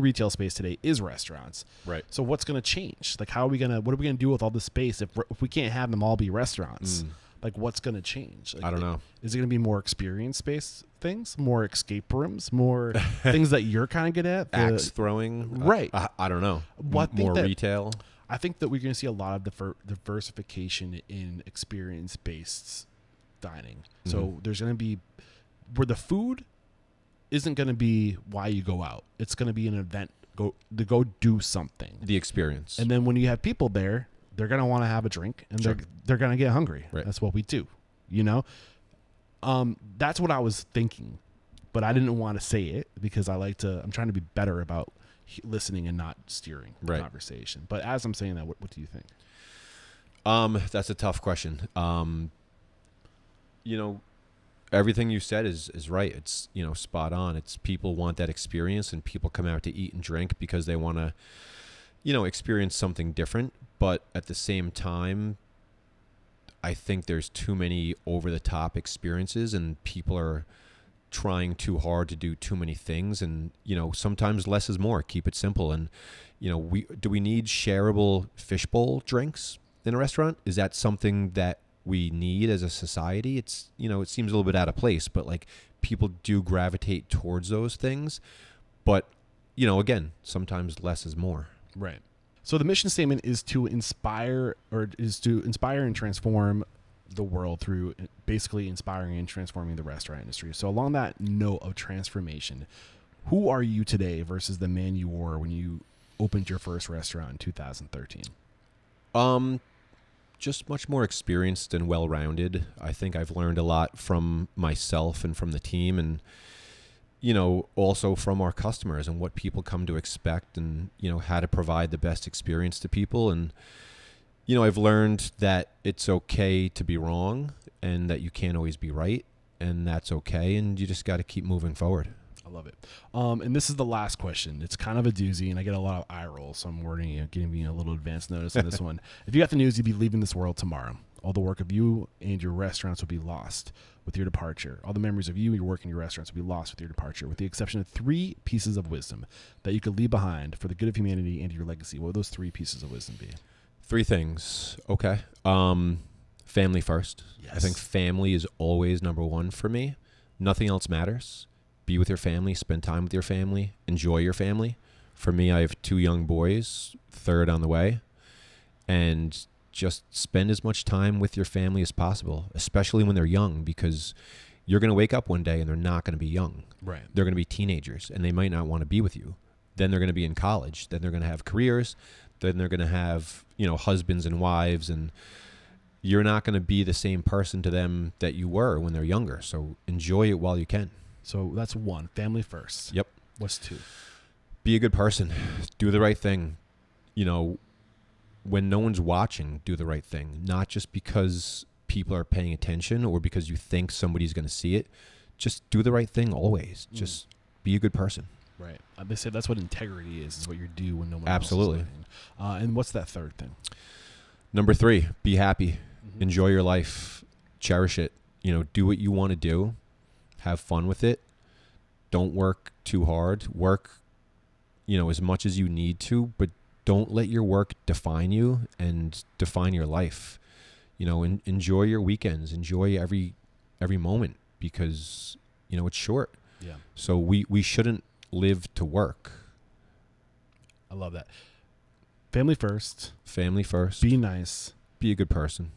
retail space today is restaurants. Right. So what's going to change? Like, what are we going to do with all this space if we can't have them all be restaurants? Like, what's going to change? Like, I don't know. Is it going to be more experience space things, more escape rooms, more things that you're kind of good at. Axe throwing, right? I don't know. More retail. I think that we're going to see a lot of diversification in experience-based dining. Mm-hmm. So there's going to be where the food isn't going to be why you go out. It's going to be an event to go do something. The experience. And then when you have people there, they're going to want to have a drink and they're going to get hungry. Right. That's what we do, you know? That's what I was thinking, but I didn't want to say it because I'm trying to be better about listening and not steering the conversation. But as I'm saying that, what do you think? That's a tough question. Everything you said is right. It's, spot on. It's people want that experience and people come out to eat and drink because they want to, experience something different. But at the same time, I think there's too many over-the-top experiences and people are trying too hard to do too many things. And, sometimes less is more. Keep it simple. And, do we need shareable fishbowl drinks in a restaurant? Is that something that we need as a society? It's, it seems a little bit out of place, but like people do gravitate towards those things. But, again, sometimes less is more. Right. So the mission statement is to inspire and transform the world through basically inspiring and transforming the restaurant industry. So along that note of transformation, who are you today versus the man you were when you opened your first restaurant in 2013? Just much more experienced and well-rounded. I think I've learned a lot from myself and from the team and, also from our customers and what people come to expect and, how to provide the best experience to people. And, I've learned that it's okay to be wrong and that you can't always be right, and that's okay. And you just got to keep moving forward. I love it. And this is the last question. It's kind of a giving and I get a lot of eye rolls, so I'm giving you a little advance notice on this one. If you got the news, you'd be leaving this world tomorrow. All the work of you and your restaurants will be lost with your departure. All the memories of you and your work in your restaurants will be lost with your departure, with the exception of 3 pieces of wisdom that you could leave behind for the good of humanity and your legacy. What would those 3 pieces of wisdom be? 3 things. Okay. Family first. Yes. I think family is always number 1 for me. Nothing else matters. Be with your family, spend time with your family, enjoy your family. For me, I have 2 young boys, 3rd on the way, and just spend as much time with your family as possible, especially when they're young, because you're going to wake up one day and they're not going to be young. Right. They're going to be teenagers and they might not want to be with you. Then they're going to be in college. Then they're going to have careers. Then they're going to have, husbands and wives, and you're not going to be the same person to them that you were when they're younger. So enjoy it while you can. So that's 1, family first. Yep. What's 2? Be a good person. Do the right thing. When no one's watching, do the right thing. Not just because people are paying attention or because you think somebody's going to see it. Just do the right thing always. Just be a good person. Right. They say that's what integrity is what you do when no one Absolutely. else is looking. And what's that 3rd thing? Number 3, be happy. Mm-hmm. Enjoy your life. Cherish it. Do what you want to do. Have fun with it. Don't work too hard. Work, as much as you need to, but don't let your work define you and define your life. Enjoy your weekends. Enjoy every moment because, it's short. Yeah. So we shouldn't live to work. I love that. Family first. Family first. Be nice. Be a good person.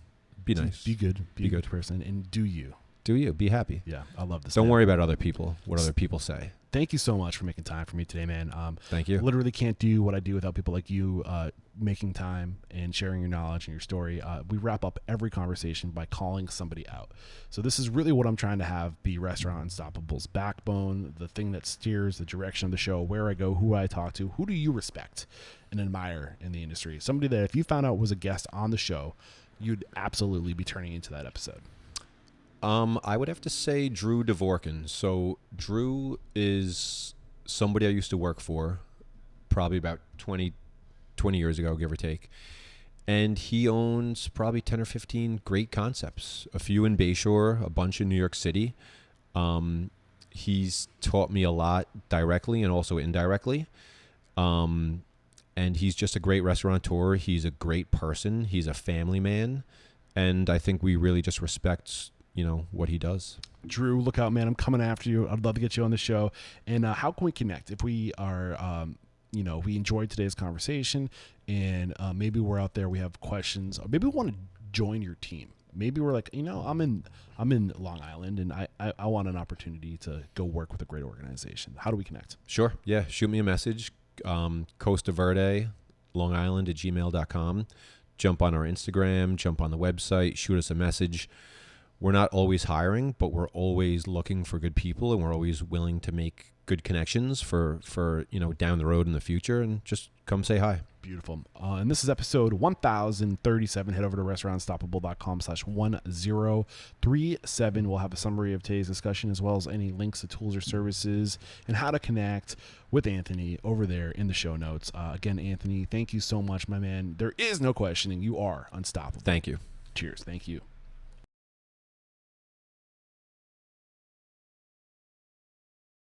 Be nice. Be good. Be a good person. And do you. Do you. Be happy. Yeah, I love this. Don't worry about other people, what other people say. Thank you so much for making time for me today, man. Thank you. Literally can't do what I do without people like you making time and sharing your knowledge and your story. We wrap up every conversation by calling somebody out. So this is really what I'm trying to have be Restaurant Unstoppable's backbone, the thing that steers the direction of the show, where I go, who I talk to. Who do you respect and admire in the industry? Somebody that if you found out was a guest on the show, you'd absolutely be turning into that episode. I would have to say Drew Dvorkin. So Drew is somebody I used to work for probably about 20 years ago, give or take. And he owns probably 10 or 15 great concepts, a few in Bayshore, a bunch in New York City. He's taught me a lot directly and also indirectly. And he's just a great restaurateur. He's a great person. He's a family man. And I think we really just respect what he does. Drew, look out, man. I'm coming after you. I'd love to get you on the show. And how can we connect? If we are, we enjoyed today's conversation and maybe we're out there, we have questions, or maybe we want to join your team. Maybe we're like, I'm in Long Island and I want an opportunity to go work with a great organization. How do we connect? Sure. Yeah. Shoot me a message. Costa Verde, Long Island @gmail.com. Jump on our Instagram, jump on the website, shoot us a message. We're not always hiring, but we're always looking for good people, and we're always willing to make good connections for down the road in the future, and just come say hi. Beautiful. And this is episode 1037. Head over to restaurantstoppable.com/1037. We'll have a summary of today's discussion, as well as any links to tools or services and how to connect with Anthony over there in the show notes. Again, Anthony, thank you so much, my man. There is no questioning. You are unstoppable. Thank you. Cheers. Thank you.